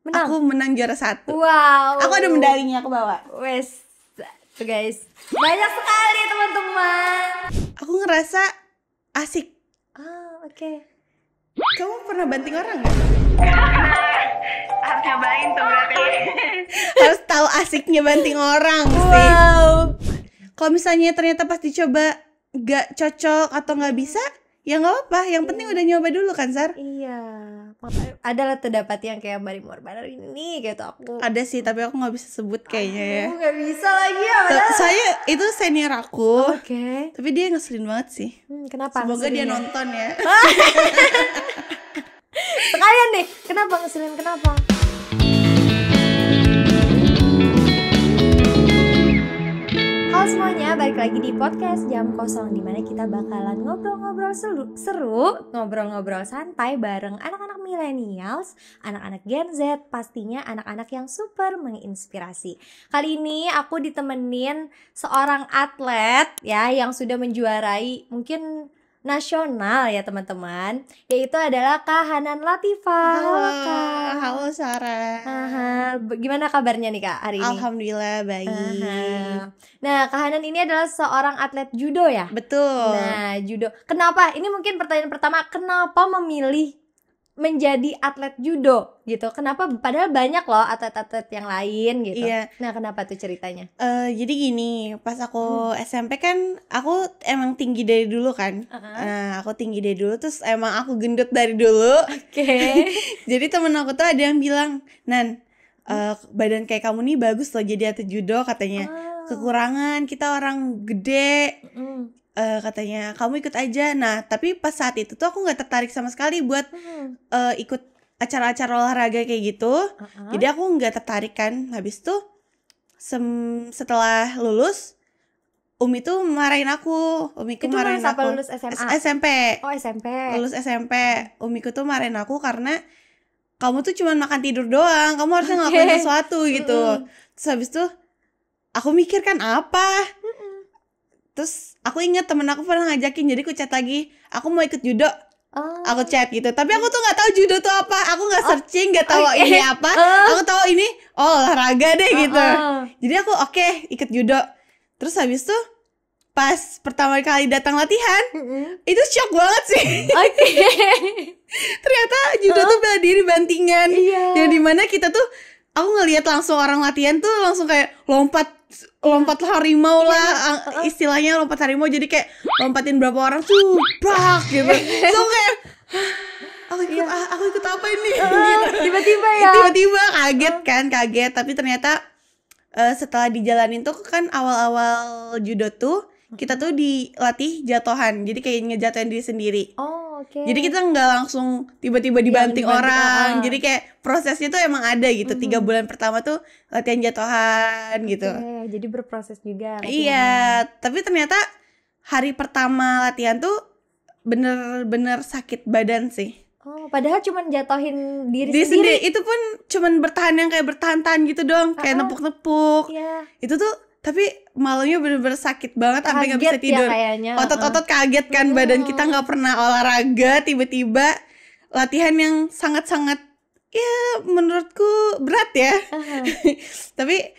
Menang? Aku menang juara 1. Wow. Aku ada medalinya, aku bawa. Wes, tuh guys, banyak sekali teman-teman. Aku ngerasa asik. Oke. Kamu pernah banting orang gak? Harus nyobain tuh berarti. Harus tahu asiknya banting orang sih. Wow. Kalau misalnya ternyata pas dicoba gak cocok atau gak bisa, ya gak apa-apa. Yang penting udah nyoba dulu kan, Sar? Iya. Adalah terdapat yang kayak Mbak Rimor Banar ini gitu aku. Ada sih, tapi aku gak bisa sebut kayaknya ya. Aku gak bisa lagi ya. Saya itu senior aku. Oke. Tapi dia ngeselin banget sih. Kenapa? Semoga dia ngeselinnya? nonton ya. Sekalian deh. Kenapa ngeselin? Kenapa? Halo semuanya, balik lagi di podcast Jam Kosong, dimana kita bakalan ngobrol-ngobrol seru, ngobrol-ngobrol santai bareng anak-anak millennials, anak-anak Gen Z, pastinya anak-anak yang super menginspirasi. Kali ini aku ditemenin seorang atlet ya yang sudah menjuarai mungkin nasional ya teman-teman, yaitu adalah Kak Hanan Latifah. Halo Kak. Halo Sarah. Gimana kabarnya nih Kak hari ini? Alhamdulillah baik. Nah, Kak Hanan ini adalah seorang atlet judo ya? Betul. Nah, judo. Kenapa? Ini mungkin pertanyaan pertama, kenapa memilih menjadi atlet judo gitu? Kenapa? Padahal banyak loh atlet-atlet yang lain gitu. Iya. Nah, kenapa tuh ceritanya? Jadi gini, pas aku SMP kan aku emang tinggi dari dulu kan. Nah, aku tinggi dari dulu, terus emang aku gendut dari dulu. Oke. Jadi temen aku tuh ada yang bilang, Nan, badan kayak kamu nih bagus loh jadi atlet judo katanya. Kekurangan kita orang gede. Katanya kamu ikut aja. Nah tapi pas saat itu tuh aku nggak tertarik sama sekali buat ikut acara-acara olahraga kayak gitu. Jadi aku nggak tertarik kan. Habis tuh setelah lulus Umi tuh marahin aku. Umiku Itu marahin apa, aku. lulus SMA? SMP. Oh, SMP. Lulus SMP. Umiku tuh marahin aku karena kamu tuh cuma makan tidur doang. Kamu harusnya ngelakuin sesuatu gitu. Terus habis tuh aku mikir kan apa. Terus aku ingat temen aku pernah ngajakin, jadi aku chat lagi, aku mau ikut judo. Aku chat gitu, tapi aku tuh nggak tahu judo tuh apa. Aku nggak searching, nggak tahu ini apa. Aku tahu ini olahraga deh gitu. Jadi aku oke, ikut judo. Terus habis tuh pas pertama kali datang latihan, itu shock banget sih. Ternyata judo tuh bela diri bantingan. Yang dimana kita tuh, aku ngelihat langsung orang latihan tuh langsung kayak lompat harimau lah, istilahnya lompat harimau. Jadi kayak lompatin berapa orang tuh brak gitu. So kayak aku ikut apa ini gitu. Tiba-tiba ya. Tiba-tiba kaget. Tapi ternyata setelah dijalanin tuh kan awal-awal judo tuh kita tuh dilatih jatuhan. Jadi kayak ngejatuhin diri sendiri. Jadi kita nggak langsung tiba-tiba dibanting orang. Jadi kayak prosesnya tuh emang ada gitu. 3 bulan pertama tuh latihan jatuhan gitu. Jadi berproses juga. Iya, tapi ternyata hari pertama latihan tuh bener-bener sakit badan sih. Padahal cuma jatuhin diri sendiri. Itu pun cuman bertahan yang kayak bertahan-tahan gitu dong, kayak nepuk-nepuk. Itu tuh tapi malamnya bener-bener sakit banget sampai nggak bisa tidur. Ya, otot-otot kaget kan, badan kita nggak pernah olahraga, tiba-tiba latihan yang sangat-sangat ya menurutku berat ya. Tapi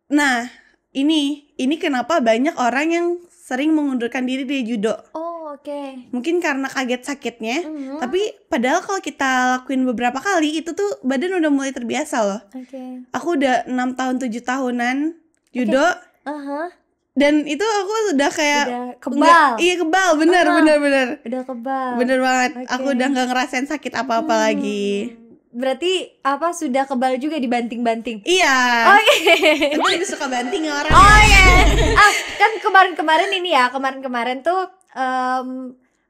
nah ini kenapa banyak orang yang sering mengundurkan diri di judo. Mungkin karena kaget sakitnya. Tapi padahal kalau kita lakuin beberapa kali itu tuh badan udah mulai terbiasa loh. Aku udah 6 tahun 7 tahunan judo. Dan itu aku udah kayak kebal. Iya kebal, bener. Udah kebal. Bener banget. Aku udah gak ngerasain sakit apa-apa lagi. Berarti apa sudah kebal juga dibanting-banting? Iya. Aku lebih suka banting orang. Kan kemarin-kemarin ini ya, kemarin tuh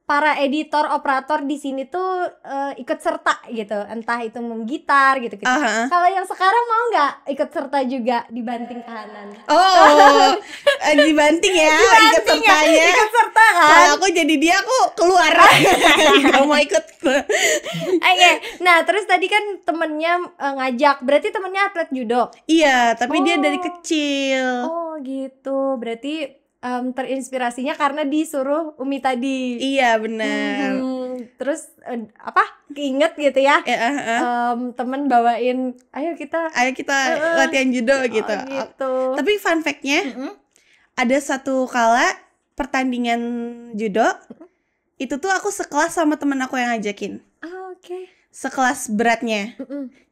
para editor operator di sini tuh ikut serta gitu, entah itu menggitar gitu. Kalau yang sekarang mau nggak ikut serta juga dibanting ke kanan? Dibanting ya, ikut sertanya. Ikut serta kan? Kalau aku jadi dia, aku keluar. Gak mau ikut. Nah terus tadi kan temennya ngajak, berarti temennya atlet judo? Iya, tapi dia dari kecil. Gitu, berarti terinspirasinya karena disuruh Umi tadi. Iya benar. Terus keinget gitu ya. Temen bawain, ayo kita latihan judo gitu. gitu. Tapi fun fact-nya, ada satu kala pertandingan judo, itu tuh aku sekelas sama temen aku yang ngajakin. Oke. Sekelas beratnya.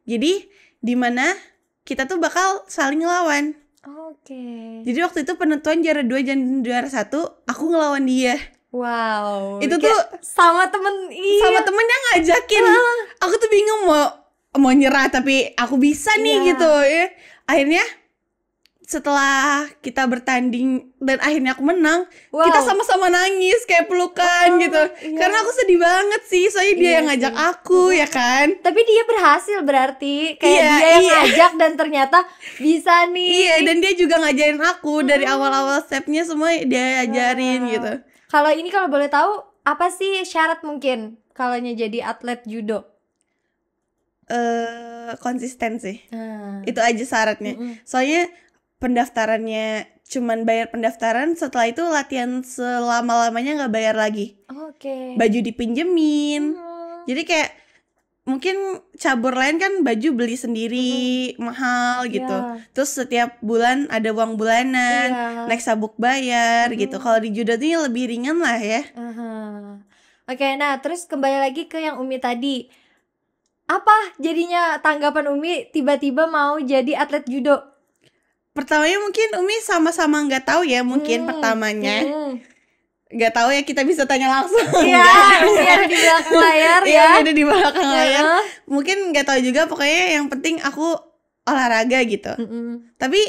Jadi dimana kita tuh bakal saling ngelawan. Oke. Jadi waktu itu penentuan juara 2 dan juara 1, aku ngelawan dia. Wow. Itu tuh sama temen, sama temennya ngajakin. Aku tuh bingung mau nyerah, tapi aku bisa nih gitu ya. Akhirnya setelah kita bertanding dan akhirnya aku menang, kita sama-sama nangis kayak pelukan gitu. Karena aku sedih banget sih, soalnya dia yang ngajak aku ya kan. Tapi dia berhasil berarti, kayak dia yang ngajak dan ternyata bisa nih. Iya, dan dia juga ngajarin aku dari awal-awal stepnya semua dia ajarin gitu. Kalau boleh tahu, apa sih syarat mungkin kalau jadi atlet judo? Konsisten sih. Itu aja syaratnya. Soalnya pendaftarannya cuman bayar pendaftaran, setelah itu latihan selama-lamanya nggak bayar lagi. Oke. Baju dipinjemin. Jadi kayak mungkin cabur lain kan baju beli sendiri mahal gitu. Terus setiap bulan ada uang bulanan, naik sabuk bayar gitu. Kalau di judo tuh lebih ringan lah ya. Oke, nah terus kembali lagi ke yang Umi tadi. Apa jadinya tanggapan Umi tiba-tiba mau jadi atlet judo? Pertamanya mungkin Umi sama-sama nggak tahu ya, mungkin pertamanya nggak tahu ya, kita bisa tanya langsung. Iya, ada di belakang layar ya. Iya, ada di belakang layar. Mungkin nggak tahu juga, pokoknya yang penting aku olahraga gitu. Tapi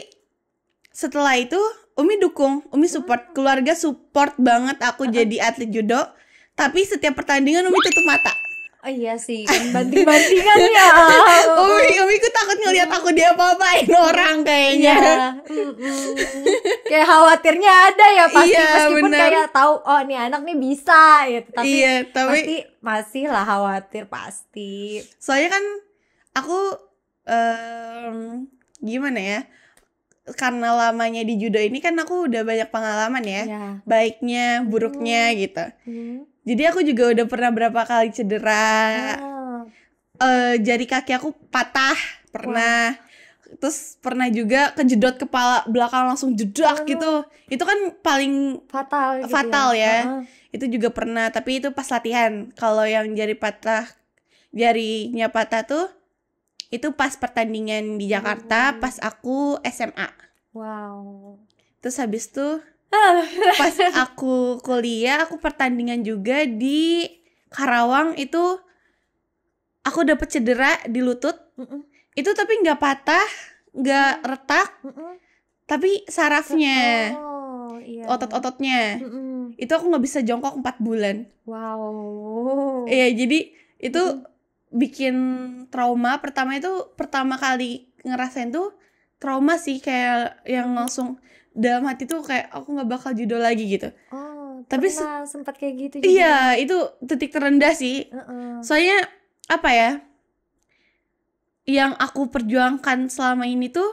setelah itu Umi dukung, Umi support, keluarga support banget aku jadi atlet judo. Tapi setiap pertandingan Umi tutup mata. Oh iya sih, kan banting-bantingan ya. Umi ku takut ngeliat aku diapa-apain orang kayaknya. Kayak khawatirnya ada ya pasti, meskipun bener. kayak tahu nih anak nih bisa gitu, tapi tapi masih lah khawatir pasti. Soalnya kan aku gimana ya? Karena lamanya di judo ini kan aku udah banyak pengalaman ya. Baiknya, buruknya gitu. Jadi aku juga udah pernah berapa kali cedera. Jari kaki aku patah, pernah. Terus pernah juga kejedot kepala belakang langsung jedak gitu. Itu kan paling fatal ya. Itu juga pernah, tapi itu pas latihan. Kalau yang jarinya patah tuh itu pas pertandingan di Jakarta, pas aku SMA. Wow. Terus habis tuh pas aku kuliah, aku pertandingan juga di Karawang. Itu aku dapet cedera di lutut. Itu tapi nggak patah, nggak retak, tapi sarafnya, otot-ototnya. Itu aku nggak bisa jongkok 4 bulan. Wow. Iya, jadi itu bikin trauma. Pertama kali ngerasain tuh trauma sih, kayak yang langsung dalam hati tuh kayak aku nggak bakal judo lagi gitu. Tapi sempat kayak gitu juga. Iya, itu titik terendah sih. Soalnya apa ya, yang aku perjuangkan selama ini tuh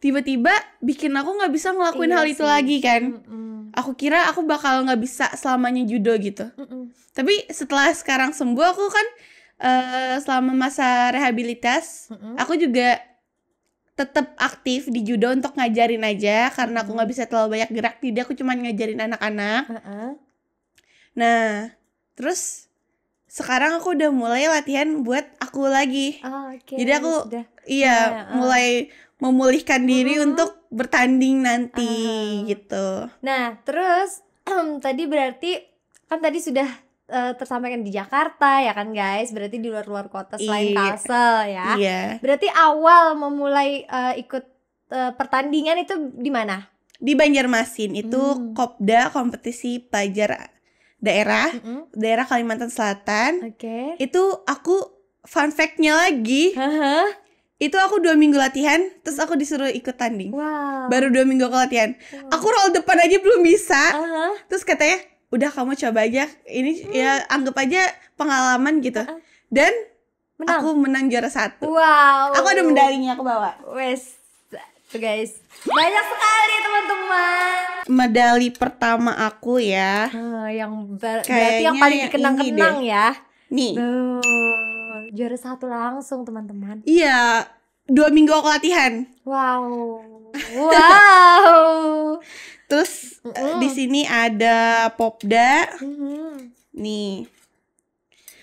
tiba-tiba bikin aku nggak bisa ngelakuin hal itu lagi kan. Aku kira aku bakal nggak bisa selamanya judo gitu. Tapi setelah sekarang sembuh, aku kan selama masa rehabilitas, aku juga tetap aktif di judo untuk ngajarin aja, karena aku nggak bisa terlalu banyak gerak, jadi aku cuma ngajarin anak-anak. Nah, terus sekarang aku udah mulai latihan buat aku lagi. Jadi aku mulai memulihkan diri untuk bertanding nanti gitu. Nah, terus tadi berarti kan tadi sudah tersampaikan di Jakarta ya kan guys, berarti di luar kota selain Kalsel ya. Berarti awal memulai ikut pertandingan itu di mana? Di Banjarmasin. Itu Kopda, kompetisi pelajar daerah Kalimantan Selatan. Itu aku fun fact-nya lagi, itu aku 2 minggu latihan, terus aku disuruh ikut tanding. Baru 2 minggu aku latihan. Aku roll depan aja belum bisa. Terus katanya, udah kamu coba aja, ini ya anggap aja pengalaman gitu. Dan aku menang juara 1. Wow. Aku ada medalinya, aku bawa. Wes, Tuh guys, banyak sekali teman-teman. Medali pertama aku ya. Yang berarti Kayaknya yang paling yang dikenang-kenang ini ya. Nih. Juara 1 langsung teman-teman. Iya, 2 minggu aku latihan. Wow. Terus di sini ada Popda. Nih.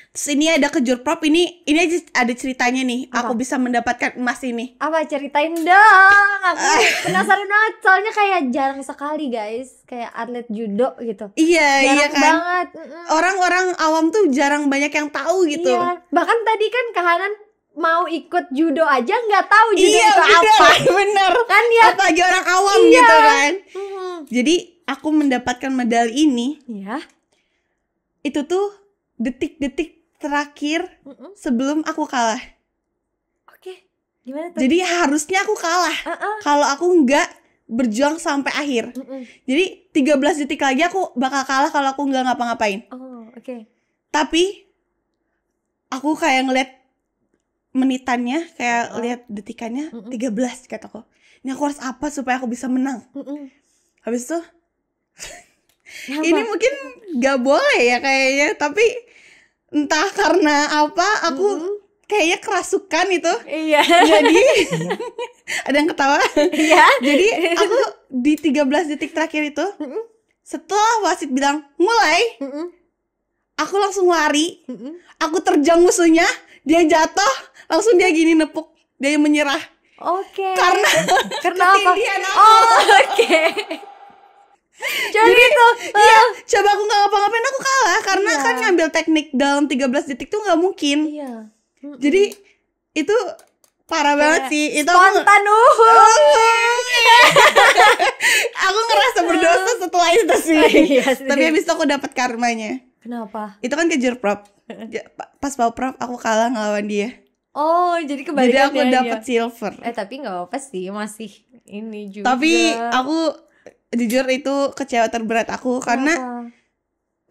Terus ini ada kejur prop. Ini aja ada ceritanya nih. Apa? Aku bisa mendapatkan emas ini. Apa, ceritain dong. Aku penasaran banget. Soalnya kayak jarang sekali guys, kayak atlet judo gitu. Iya, Jarang iya kan. banget. Orang-orang awam tuh jarang banyak yang tahu gitu. Iya. Bahkan tadi kan Kak Hanan mau ikut judo aja nggak tahu judo Iya, itu apa. bener. Kan ya. Apalagi orang awam Iya. gitu kan. Jadi aku mendapatkan medali ini. Iya. Itu tuh detik-detik terakhir sebelum aku kalah. Oke. Gimana tuh? Jadi harusnya aku kalah kalau aku nggak berjuang sampai akhir. Jadi 13 detik lagi aku bakal kalah kalau aku nggak ngapa-ngapain. Oh, oke. Tapi aku kayak ngeliat menitannya, kayak lihat detikannya 13 kataku. Ini aku harus apa supaya aku bisa menang. Habis itu ini mungkin nggak boleh ya kayaknya, tapi entah karena apa aku kayaknya kerasukan itu. Iya. Jadi ada yang ketawa. Iya. Jadi aku di 13 detik terakhir itu setelah wasit bilang mulai, aku langsung lari. Aku terjang musuhnya, dia jatuh, langsung dia gini nepuk, dia menyerah. Oke. Karena apa? ketindihan aku. Oh, oke. Jadi itu Iya, coba aku nggak ngapa-ngapain aku kalah karena Iya. kan ngambil teknik dalam 13 detik tuh nggak mungkin. Iya. Jadi itu parah banget sih. Itu Spontan aku ngerasa berdosa setelah itu sih. Iya sih. Tapi habis itu aku dapat karmanya. Kenapa? Itu kan kejur prop. Pas bawa prop aku kalah ngelawan dia. Oh, jadi Jadi kebalikannya. aku dapat silver. Tapi nggak apa sih, masih ini juga. Tapi aku jujur itu kecewa terberat aku karena Kenapa?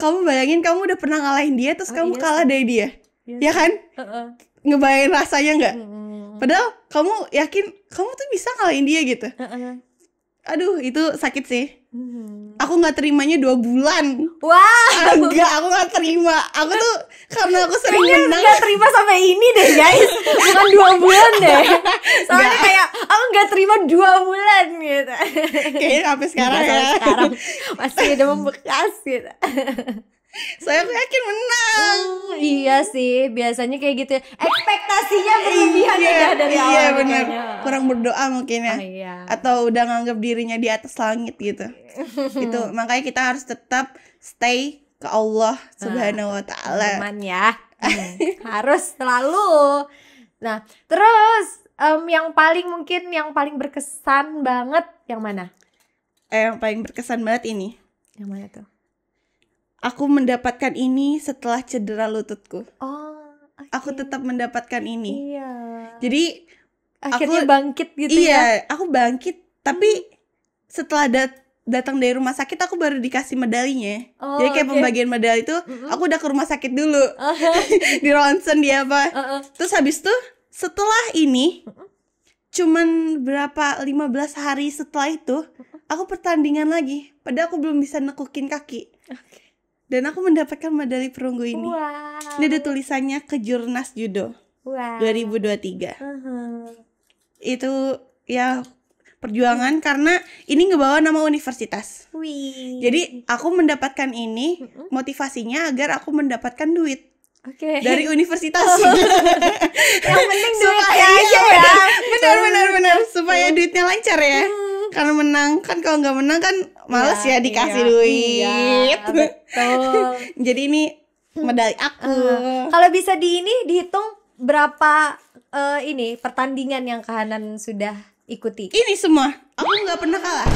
kamu bayangin kamu udah pernah ngalahin dia terus kamu iya kalah sih. dari dia. Iya Ya sih. kan? Ngebayangin rasanya nggak? Mm-mm. Padahal kamu yakin kamu tuh bisa ngalahin dia gitu. Aduh, itu sakit sih. Aku nggak terimanya 2 bulan. Wah, Enggak, aku nggak terima. Aku tuh karena aku sering menang. nggak terima sampai ini deh guys, bukan 2 bulan deh. Soalnya Nggak. kayak aku nggak terima 2 bulan gitu. Kayaknya sampai sekarang Sampai ya. sekarang masih ada membekas gitu. Saya aku yakin menang. Iya sih, biasanya kayak gitu. Ekspektasinya berlebihan udah dari awal. Iya nih benar. kayaknya. Kurang berdoa mungkin ya. Oh, iya. Atau udah nganggap dirinya di atas langit gitu. Itu makanya kita harus tetap stay ke Allah Subhanahu wa taala. Aman ya. Harus selalu. Nah, terus yang paling berkesan banget yang mana? Yang paling berkesan banget ini. Yang mana tuh? Aku mendapatkan ini setelah cedera lututku. Oh, oke. Aku tetap mendapatkan ini. Iya. Jadi Akhirnya aku- bangkit gitu ya. iya, aku bangkit. Tapi setelah datang dari rumah sakit aku baru dikasih medalinya. Oh, Jadi kayak oke. pembagian medali itu aku udah ke rumah sakit dulu. Di ronsen dia apa. Terus habis itu setelah ini cuman berapa 15 hari setelah itu aku pertandingan lagi. Padahal aku belum bisa nekukin kaki. Dan aku mendapatkan medali perunggu ini. Wow. Ini ada tulisannya Kejurnas Judo Wow. 2023. Itu ya perjuangan karena ini ngebawa nama universitas. Wih. Jadi aku mendapatkan ini motivasinya agar aku mendapatkan duit Oke. dari universitas. Yang penting duitnya Iya, aja ya. benar supaya duitnya lancar ya. Karena menang kan, kalau nggak menang kan males ya dikasih duit. Iya, betul. Jadi ini medali aku. Kalau bisa dihitung berapa ini pertandingan yang Kak Hanan sudah ikuti? Ini semua aku nggak pernah kalah.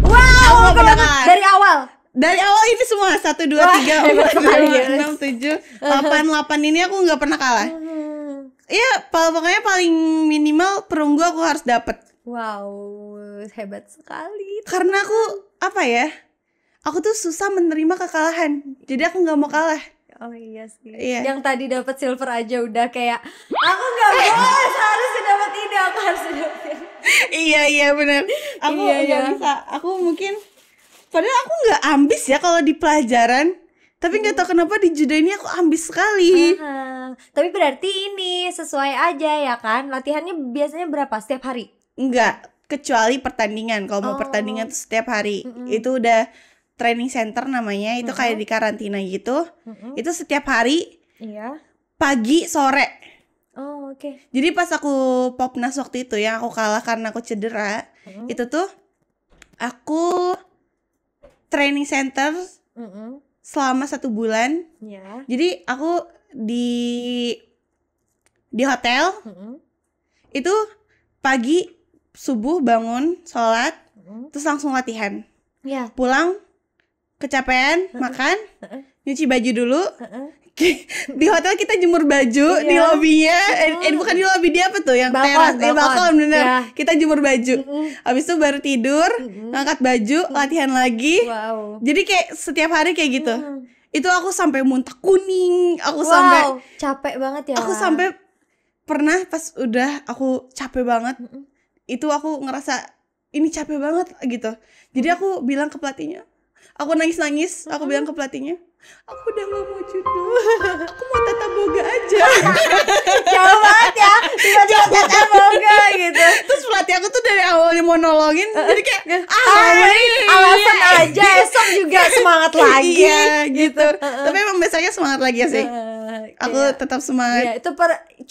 Wow, Aku nggak pernah kalah. dari awal. Dari awal ini semua 1, 2, Wah, 3, hebat 4, sekali, 5, guys. 6, 7, 8 ini aku nggak pernah kalah. Iya, pokoknya paling minimal perunggu aku harus dapet. Wow, hebat sekali. Karena aku apa ya? Aku tuh susah menerima kekalahan. Jadi aku nggak mau kalah. Oh iya sih. Iya. Yang tadi dapat silver aja udah kayak aku nggak boleh, seharusnya dapat ini, aku harus dapat ini. Iya benar. Aku nggak bisa. Aku mungkin padahal aku nggak ambis ya kalau di pelajaran. Tapi nggak tahu kenapa di judo ini aku ambis sekali. Tapi berarti ini sesuai aja ya kan? Latihannya biasanya berapa setiap hari? Enggak, kecuali pertandingan. Kalau mau pertandingan tuh setiap hari. Itu udah training center namanya. Itu kayak di karantina gitu. Itu setiap hari. Iya. Pagi sore. Oh, oke. Jadi pas aku popnas waktu itu yang aku kalah karena aku cedera, itu tuh aku training center selama 1 bulan. Ya. Jadi aku di hotel itu pagi subuh bangun sholat, terus langsung latihan. Ya. Pulang kecapean, makan, nyuci baju dulu. Di hotel kita jemur baju di lobbynya, bukan di lobby, dia apa tuh yang teras, balkon bener. Ya. Kita jemur baju, habis itu baru tidur, ngangkat baju, latihan lagi. Wow. Jadi kayak setiap hari kayak gitu. Itu aku sampai muntah kuning, aku sampai capek banget ya. Aku sampai pernah pas udah aku capek banget, itu aku ngerasa ini capek banget gitu. Jadi aku bilang ke pelatihnya, aku nangis, aku bilang ke pelatihnya, aku udah gak mau judo, aku mau tata boga aja. Jauh banget ya, tiba-tiba tata boga gitu. Terus pelatih aku tuh dari awalnya mau nolongin, jadi kayak alasan aja, esok juga semangat lagi. Iya gitu. Tapi emang besoknya semangat lagi ya sih. Aku tetap semangat. Iya, itu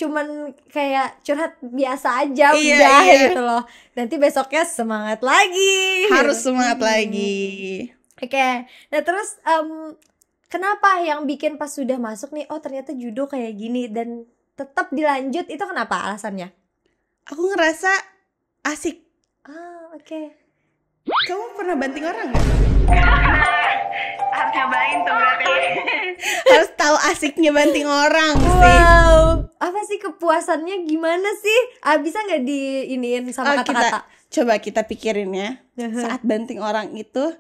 cuman kayak curhat biasa aja udah gitu loh. Nanti besoknya semangat lagi. Harus semangat lagi. Oke. Nah, terus kenapa yang bikin pas sudah masuk nih, oh ternyata judo kayak gini dan tetap dilanjut, itu kenapa alasannya? Aku ngerasa asik. Oke. Kamu pernah banting orang gak? Harus nyobain tuh berarti. Harus tahu asiknya banting orang sih. Wow. Apa sih kepuasannya gimana sih? Bisa nggak diiniin sama kata-kata? Coba kita pikirin ya. Saat banting orang itu,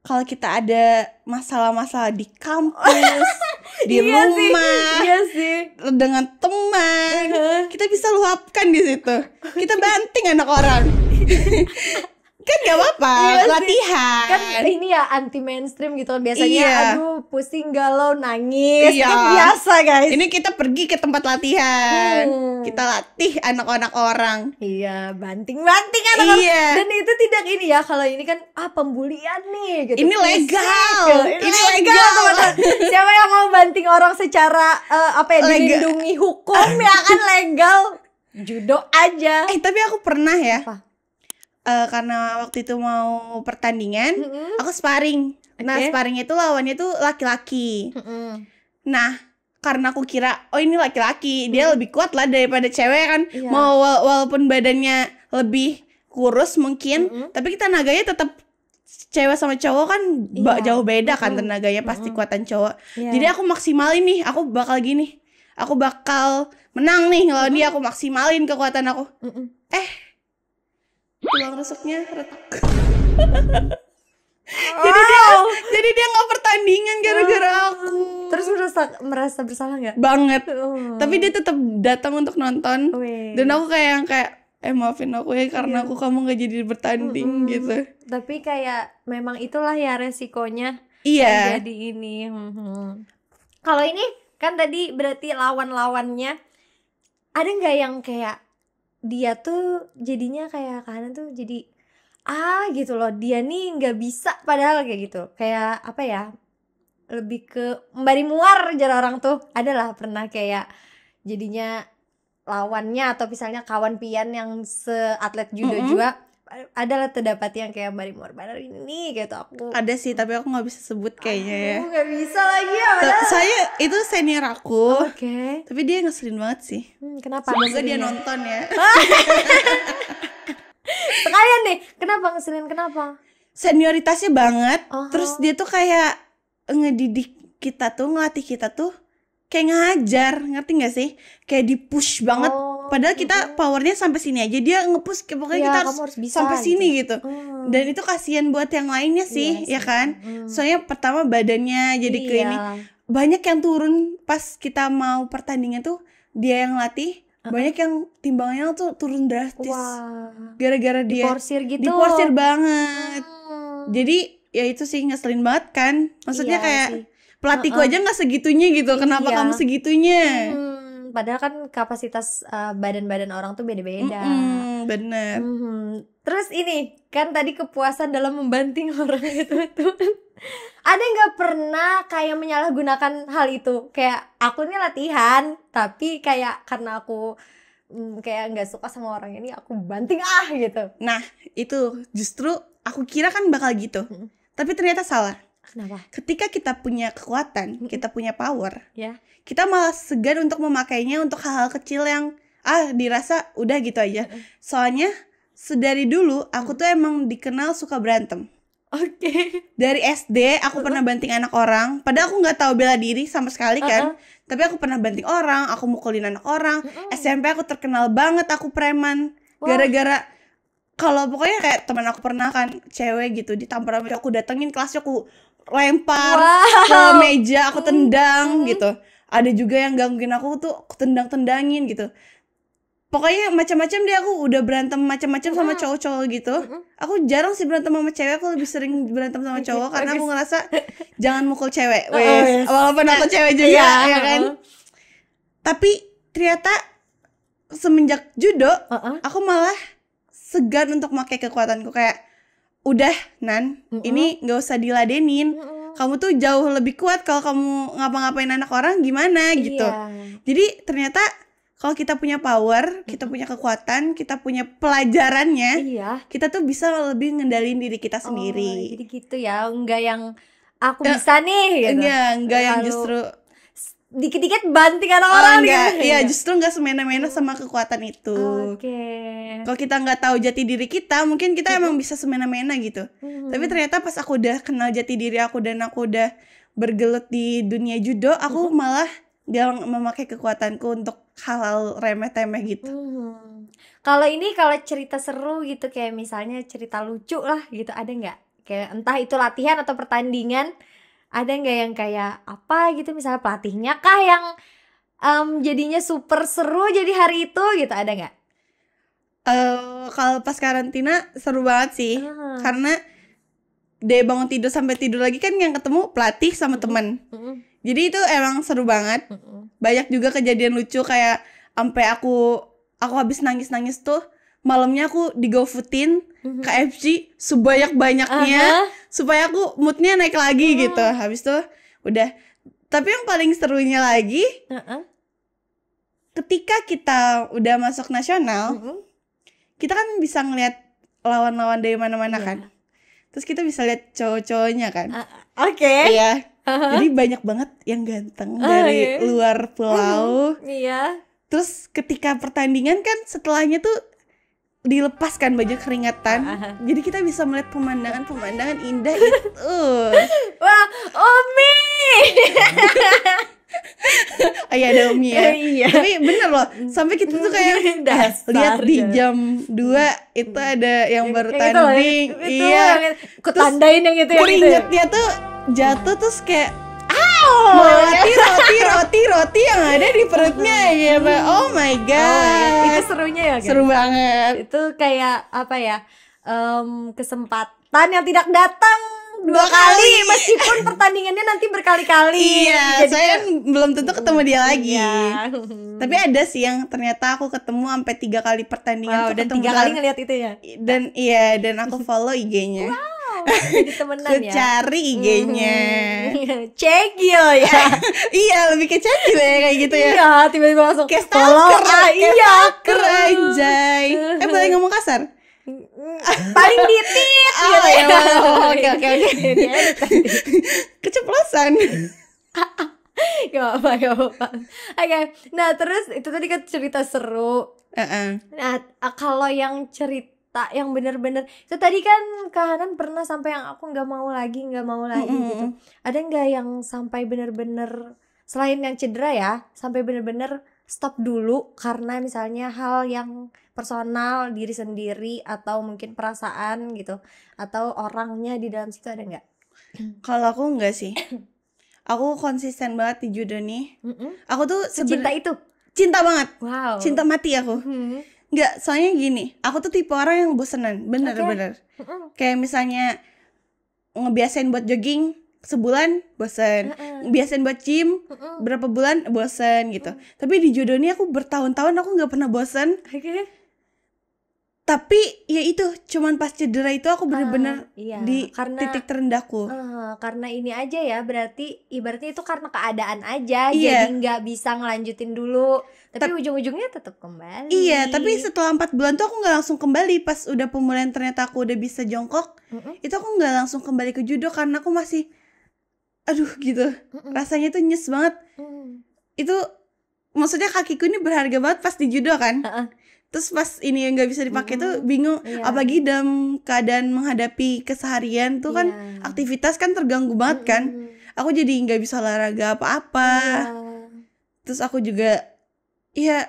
kalau kita ada masalah-masalah di kampus, di rumah, dengan teman, kita bisa luapkan di situ. Kita banting anak orang. Kan gak apa-apa, latihan. Kan ini ya anti mainstream gitu biasanya. Aduh pusing, galau, nangis. Kan biasa guys. Ini kita pergi ke tempat latihan, kita latih anak-anak orang. Iya, banting-banting anak-anak. Dan itu tidak ini ya, kalau ini kan pembulian nih gitu. Ini legal. Ini legal teman-teman. Siapa yang mau banting orang secara dilindungi hukum ya kan legal. Judo aja. Tapi aku pernah ya. Karena waktu itu mau pertandingan, aku sparring. Nah, sparring itu lawannya tuh laki-laki. Nah, karena aku kira, oh ini laki-laki, dia lebih kuat lah daripada cewek kan. Mau walaupun badannya lebih kurus mungkin, tapi kita naganya tetap cewek sama cowok kan jauh beda kan tenaganya, pasti kuatan cowok. Jadi aku maksimalin nih, aku bakal gini. Aku bakal menang nih ngelawan dia, aku maksimalin kekuatan aku. Tulang rusuknya retak. Jadi dia nggak pertandingan gara-gara aku. Terus merasa bersalah nggak? Banget. Tapi dia tetap datang untuk nonton. Dan aku kayak maafin aku ya karena kamu nggak jadi bertanding gitu. Tapi kayak memang itulah ya resikonya. Iya. Jadi ini. Kalau ini kan tadi berarti lawan-lawannya ada nggak yang kayak dia tuh jadinya kayak kanan tuh jadi gitu loh, dia nih nggak bisa padahal kayak gitu, kayak apa ya, lebih ke membari muar jar orang tuh. Adalah pernah kayak jadinya lawannya atau misalnya kawan pian yang seatlet judo juga adalah terdapat yang kayak mbari muar benar ini gitu. Aku ada sih tapi aku nggak bisa sebut kayaknya ya. Aku nggak bisa lagi ya. Saya itu senior aku. Tapi dia ngeselin banget sih. Kenapa? Semoga dia nonton ya. Sekalian nih, kenapa ngeselin? Kenapa? Senioritasnya banget. Terus dia tuh kayak ngedidik kita tuh, ngelatih kita tuh kayak ngajar, ngerti gak sih? Kayak di-push banget. Padahal kita powernya sampai sini aja, dia nge-push pokoknya kita harus sampai sini gitu. Dan itu kasihan buat yang lainnya sih, ya kan? Soalnya pertama badannya jadi ke ini. Banyak yang turun pas kita mau pertandingan tuh, dia yang latih, banyak yang timbangannya tuh turun drastis. Wah, Gara-gara dia diporsir gitu. diporsir banget. Hmm. Jadi ya itu sih ngeselin banget kan. Maksudnya Iya kayak sih. pelatihku aja nggak segitunya gitu. Kenapa Iya. kamu segitunya? Padahal kan kapasitas badan-badan orang tuh beda-beda. Bener. Terus ini kan tadi kepuasan dalam membanting orang itu tuh. Ada nggak pernah kayak menyalahgunakan hal itu? Kayak aku nih latihan, tapi kayak karena aku kayak nggak suka sama orang ini, aku banting gitu. Nah itu justru aku kira kan bakal gitu. Tapi ternyata salah. Kenapa? Ketika kita punya kekuatan, kita punya power, Ya. kita malah segan untuk memakainya untuk hal-hal kecil yang dirasa udah gitu aja. Soalnya sedari dulu aku tuh emang dikenal suka berantem. Oke. Dari SD aku pernah banting anak orang, padahal aku nggak tahu bela diri sama sekali kan. Tapi aku pernah banting orang, aku mukulin anak orang. SMP aku terkenal banget aku preman. Gara-gara kalau pokoknya kayak teman aku pernah kan cewek gitu ditampar sama aku, datengin kelasnya, aku lempar ke meja, aku tendang gitu. Ada juga yang gangguin aku tuh aku tendang-tendangin gitu. Pokoknya macam-macam deh, aku udah berantem macam-macam sama cowok-cowok gitu. Aku jarang sih berantem sama cewek, aku lebih sering berantem sama cowok karena aku ngerasa jangan mukul cewek. Walaupun aku cewek juga ya kan. Tapi ternyata semenjak judo aku malah segan untuk pakai kekuatanku. Kayak udah Nan, ini gak usah diladenin. Kamu tuh jauh lebih kuat kalau kamu ngapa-ngapain anak orang gimana gitu. Jadi ternyata kalau kita punya power, kita punya kekuatan, kita punya pelajarannya, kita tuh bisa lebih ngendalin diri kita sendiri. Jadi gitu ya, enggak yang aku bisa nih gitu. Enggak yang justru dikit-dikit banting anak orang enggak, gitu. iya justru enggak semena-mena sama kekuatan itu. Kalau kita nggak tahu jati diri kita, mungkin kita emang bisa semena-mena gitu. Tapi ternyata pas aku udah kenal jati diri aku dan aku udah bergelut di dunia judo, aku malah gak memakai kekuatanku untuk hal-hal remeh-temeh gitu. Kalau cerita seru gitu, kayak misalnya cerita lucu lah gitu, ada nggak? Kayak entah itu latihan atau pertandingan, ada nggak yang kayak apa gitu, misalnya pelatihnya kah yang jadinya super seru jadi hari itu gitu, ada nggak? Kalau pas karantina seru banget sih, karena dari bangun tidur sampai tidur lagi kan yang ketemu pelatih sama teman. Jadi itu emang seru banget. Banyak juga kejadian lucu kayak sampai aku habis nangis-nangis tuh malamnya aku di GoFoodin KFC sebanyak-banyaknya supaya aku moodnya naik lagi gitu. Habis tuh udah. Tapi yang paling serunya lagi ketika kita udah masuk nasional, kita kan bisa ngeliat lawan-lawan dari mana-mana kan. Terus kita bisa lihat cowok-cowoknya kan. Iya. Jadi banyak banget yang ganteng dari luar pulau. Terus ketika pertandingan kan setelahnya tuh dilepaskan baju keringatan. Jadi kita bisa melihat pemandangan indah itu. Wah, Omi. Iya ada Umi ya. Tapi bener loh, sampai kita tuh kayak lihat di jam 2 itu ada yang baru tanding. Iya. Kutandain yang itu. Keringetnya tuh jatuh terus kayak melewati roti yang ada di perutnya gitu. Oh my god. Itu serunya ya, guys? Seru banget. Itu kayak apa ya? Kesempatan yang tidak datang 2 kali meskipun pertandingannya nanti berkali-kali. Iya, jadi saya kan belum tentu ketemu dia lagi. Tapi ada sih yang ternyata aku ketemu sampai 3 kali pertandingan. Dan 3 kali ngeliat itu ya. Dan aku follow IG-nya. Jadi temenan Aku ya. cari IG-nya. Cegil ya. Iya, lebih ke cegil ya kayak gitu ya. Iya, tiba-tiba langsung kayak follow. stalker anjay. Boleh ngomong kasar? Paling ditit gitu ya. Oke. Keceplosan. Gak apa-apa. Oke, nah terus itu tadi kan cerita seru. Nah, kalau yang cerita yang bener-bener itu tadi kan Kahanan pernah sampai yang aku nggak mau lagi gitu. Ada nggak yang sampai bener-bener selain yang cedera ya, sampai bener-bener stop dulu karena misalnya hal yang personal, diri sendiri atau mungkin perasaan gitu, atau orangnya di dalam situ, ada nggak? Kalau aku nggak sih. Aku konsisten banget di judo nih. Aku tuh secinta itu. cinta banget, Wow. cinta mati aku. Nggak, soalnya gini, aku tuh tipe orang yang bosenan, bener-bener. Kayak misalnya ngebiasain buat jogging sebulan bosen, ngebiasain buat gym berapa bulan bosen gitu. Tapi di jodoh ini aku bertahun-tahun aku nggak pernah bosen. Oke. Tapi ya itu, cuman pas cedera itu aku bener-bener Iya, di karena titik terendahku. karena ini aja ya, berarti ibaratnya itu karena keadaan aja, Iya. jadi nggak bisa ngelanjutin dulu. Tapi ujung-ujungnya tetap kembali. Iya, tapi setelah 4 bulan tuh aku nggak langsung kembali. Pas udah pemulihan ternyata aku udah bisa jongkok, itu aku nggak langsung kembali ke judo karena aku masih, aduh gitu, rasanya tuh nyes banget. Itu maksudnya kakiku ini berharga banget pas di judo kan. Terus pas ini yang nggak bisa dipakai tuh bingung. Iya. Apalagi dalam keadaan menghadapi keseharian tuh kan aktivitas kan terganggu banget kan. Aku jadi nggak bisa olahraga apa-apa. Terus aku juga ya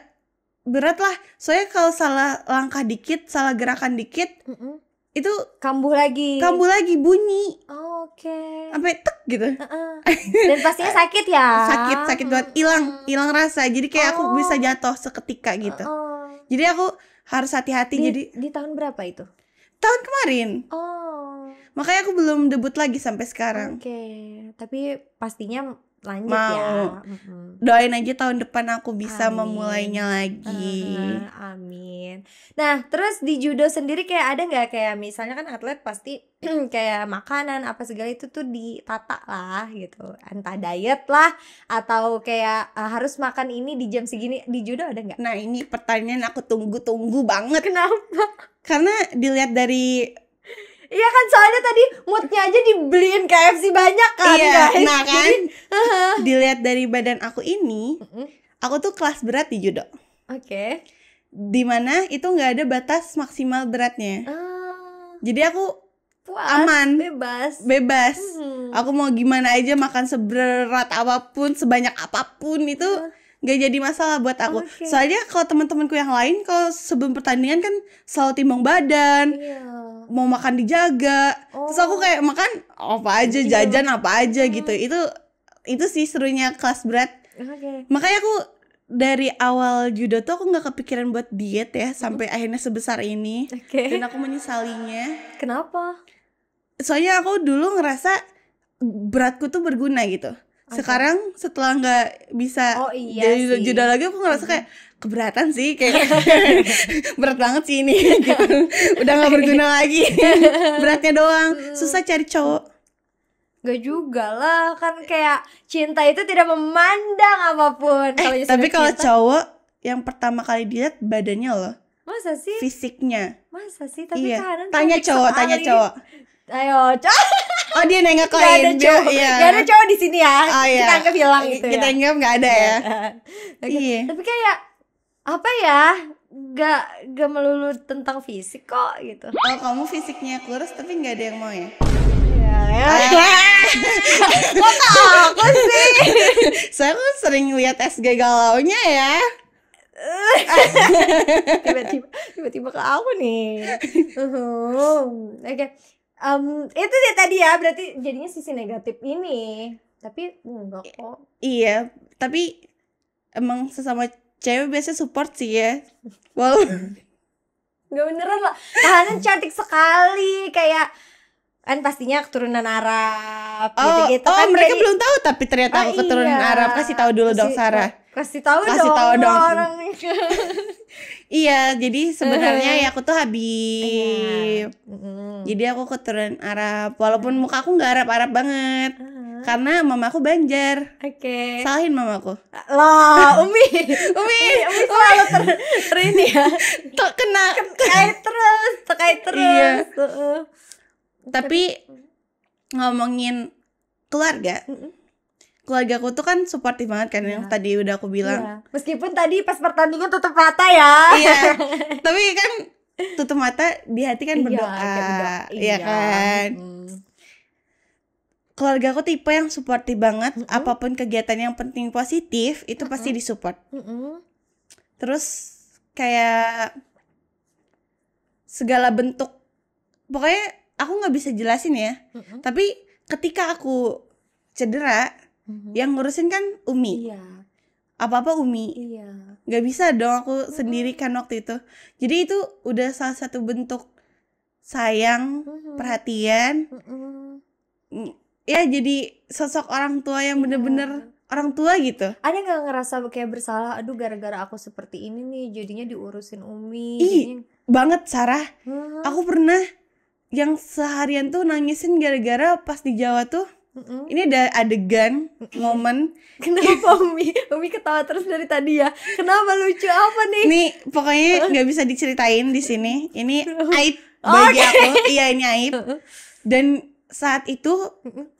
berat lah. Soalnya kalau salah langkah dikit, salah gerakan dikit, itu Kambuh lagi. bunyi Oke. sampai tek gitu. Dan pastinya sakit ya. Sakit banget, hilang rasa. Jadi kayak aku bisa jatuh seketika gitu. Jadi aku harus hati-hati. Jadi Di tahun berapa itu? tahun kemarin. Makanya aku belum debut lagi sampai sekarang. Oke. Tapi pastinya lanjut Mau. ya. Doain aja tahun depan aku bisa Amin. memulainya lagi. Amin. Nah, terus di judo sendiri kayak ada nggak kayak misalnya kan atlet pasti kayak makanan apa segala itu tuh ditata lah gitu. Entah diet lah atau kayak harus makan ini di jam segini. Di judo ada nggak? Nah, ini pertanyaan aku tunggu-tunggu banget. Kenapa? Karena dilihat dari Iya kan, soalnya tadi moodnya aja dibeliin KFC banyak kan, iya, guys. nah kan dilihat dari badan aku ini, aku tuh kelas berat di judo. Oke. Dimana itu nggak ada batas maksimal beratnya. Jadi aku Puas, aman, bebas. Aku mau gimana aja, makan seberat apapun, sebanyak apapun itu nggak jadi masalah buat aku. Oke. Soalnya kalau teman-temanku yang lain kalau sebelum pertandingan kan selalu timbang badan, Iya. mau makan dijaga. Terus aku kayak makan apa aja, jajan apa aja gitu. Itu sih serunya kelas berat. Oke. Makanya aku dari awal judo tuh aku nggak kepikiran buat diet ya sampai akhirnya sebesar ini. Oke. Dan aku menyesalinya. Kenapa? Soalnya aku dulu ngerasa beratku tuh berguna gitu. Sekarang setelah nggak bisa iya sih. judo lagi, aku ngerasa kayak keberatan sih, kayak berat banget sih ini gitu. Udah nggak berguna lagi. Beratnya doang. Susah cari cowok. Gak juga lah, kan kayak cinta itu tidak memandang apapun. Tapi kalau cowok yang pertama kali dilihat badannya loh, masa sih? fisiknya. Masa sih? Tapi Iya. kadang Tanya cantik cowok, sekali. tanya cowok. Ayo, cowok. Oh, dia nengok Gak ada lain. cowok. Iya. Gak ada cowok di sini ya. Oh, iya. Kita anggap hilang gitu Kita ya. anggap nggak ada ya. Oke. Iya. Tapi kayak apa ya? Gak melulu tentang fisik kok gitu. Oh, kamu fisiknya kurus tapi nggak ada yang mau ya? Ya. Kok aku sih? Saya kan sering lihat SG galaunya ya. tiba-tiba ke aku nih. Oke. Itu dia tadi ya, berarti jadinya sisi negatif ini. Tapi enggak kok. Iya, tapi emang sesama cewek biasanya support sih ya. Walaupun Gak beneran lah. Tahanan cantik sekali, kayak kan pastinya keturunan Arab gitu-gitu oh, kan. mereka jadi- belum tahu tapi ternyata aku keturunan iya. Arab. Kasih tahu dulu dong, Sarah. Kasih tahu Kasih tahu dong. orang nih. Iya, jadi sebenarnya ya aku tuh Habib. Jadi aku keturunan Arab. Walaupun muka aku nggak Arab-Arab banget. Karena mama aku Banjar. Oke. Salahin mamaku. Lah, Umi selalu ini ya. Terkait terus. Iya. Heeh. Tapi ngomongin keluarga, keluargaku tuh kan suportif banget kan, yang tadi udah aku bilang. Iya. Meskipun tadi pas pertandingan tutup mata ya. Iya. Tapi kan tutup mata, di hati kan berdoa. kayak berdoa. Iya kan. Keluargaku tipe yang suportif banget. Apapun kegiatan yang penting positif itu pasti disupport. Terus kayak segala bentuk, pokoknya aku nggak bisa jelasin ya. Tapi ketika aku cedera, yang ngurusin kan Umi. Iya. apa-apa Umi. Iya. Gak bisa dong aku sendiri kan waktu itu. Jadi itu udah salah satu bentuk sayang, perhatian. Ya jadi sosok orang tua yang bener-bener orang tua gitu. Ada nggak ngerasa kayak bersalah? Aduh, gara-gara aku seperti ini nih, jadinya diurusin Umi. Banget Sarah. Aku pernah yang seharian tuh nangisin gara-gara pas di Jawa tuh. Ini ada adegan momen. Kenapa Umi? Umi ketawa terus dari tadi ya. Kenapa, lucu apa nih? Nih pokoknya nggak bisa diceritain di sini. Ini aib bagi aku. Iya, ini aib. Dan saat itu